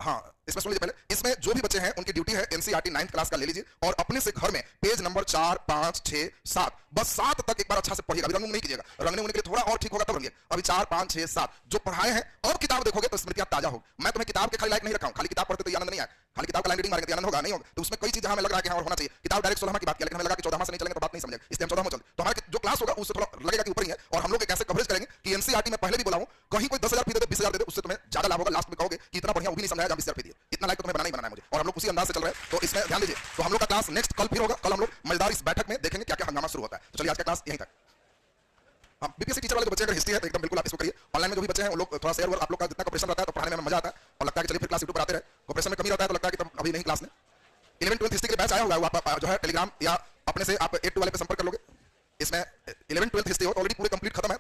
हाँ, इसमें सुन लीजिए पहले, इसमें जो भी बच्चे हैं उनकी ड्यूटी है एनसीईआरटी 9th क्लास का ले लीजिए और अपने से घर में पेज नंबर 4, 5, 6, 7, बस 7 तक एक बार अच्छा से पढ़िएगा। अभी रंग नहीं कीजिएगा, रंगने के लिए थोड़ा और ठीक होगा तब रंगिए। अभी 4, 5, 6, 7 जो पढ़ाए हैं, अब किताब देखोगे तो स्मृतियां ताजा होगी। मैं तुम्हें किताब के खाली लायक नहीं रखा हूं, खाली किताब पढ़ते तो आनंद नहीं आया, खाली किताब का लाइन रीडिंग मारेंगे तो आनंद होगा नहीं होगा। तो उसमें कई चीजें हमें लग रहा है कि हाँ और होना चाहिए। किताब डायरेक्ट 16वां की बात किया, लेकिन हमें लगा कि 14वां से नहीं चलेंगे तो बात नहीं समझेंगे, इसलिए हम 14वां चलते। तो हमारा जो क्लास होगा उससे थोड़ा लगेगा कि ऊपर ही है और हम लोग एक ऐसे कवरेज करेंगे कि एनसीईआरटी में पहले भी बोला हूं, कहीं कोई 10,000 फी दे दे, 20,000 दे दे, उससे तुम्हें ज्यादा लाभ होगा। लास्ट में कहोगे कि इतना बढ़िया वो भी नहीं समझाया जब 20,000 फी दिए, इतना लाइक तो तुम्हें बनाना ही बनाना है मुझे, और हम लोग उसी अंदाज से चल रहे हैं। तो इसमें ध्यान दीजिए। तो हम लोग का क्लास नेक्स्ट कल फिर होगा। कल हम लोग मजेदार इस बैठक में देखेंगे क्या क्या हंगामा शुरू होता है। तो चलिए आज का क्लास यहीं तक। बीपीएससी टीचर वाले जो बच्चे अगर हिस्ट्री है तो एकदम बिल्कुल आप इसको करिए। ऑनलाइन में जो भी बच्चे हैं वो लोग थोड़ा शेयर वर्क, आप लोग का जितना कॉपरेशन रहता है तो पढ़ाने में मजा आता है और लगता है कि चलिए फिर क्लास यूट्यूब पर आते रहे। कॉपरेशन में कमी रहता है तो लगता है कि तब अभी नहीं क्लास में 11th 12th हिस्ट्री के बैच आया होगा, वो आप जो है टेलीग्राम या अपने से आप 8 2 वाले पे संपर्क कर लोगे। इसमें 11th 12th हिस्ट्री ऑलरेडी पूरे कंप्लीट खत्म है।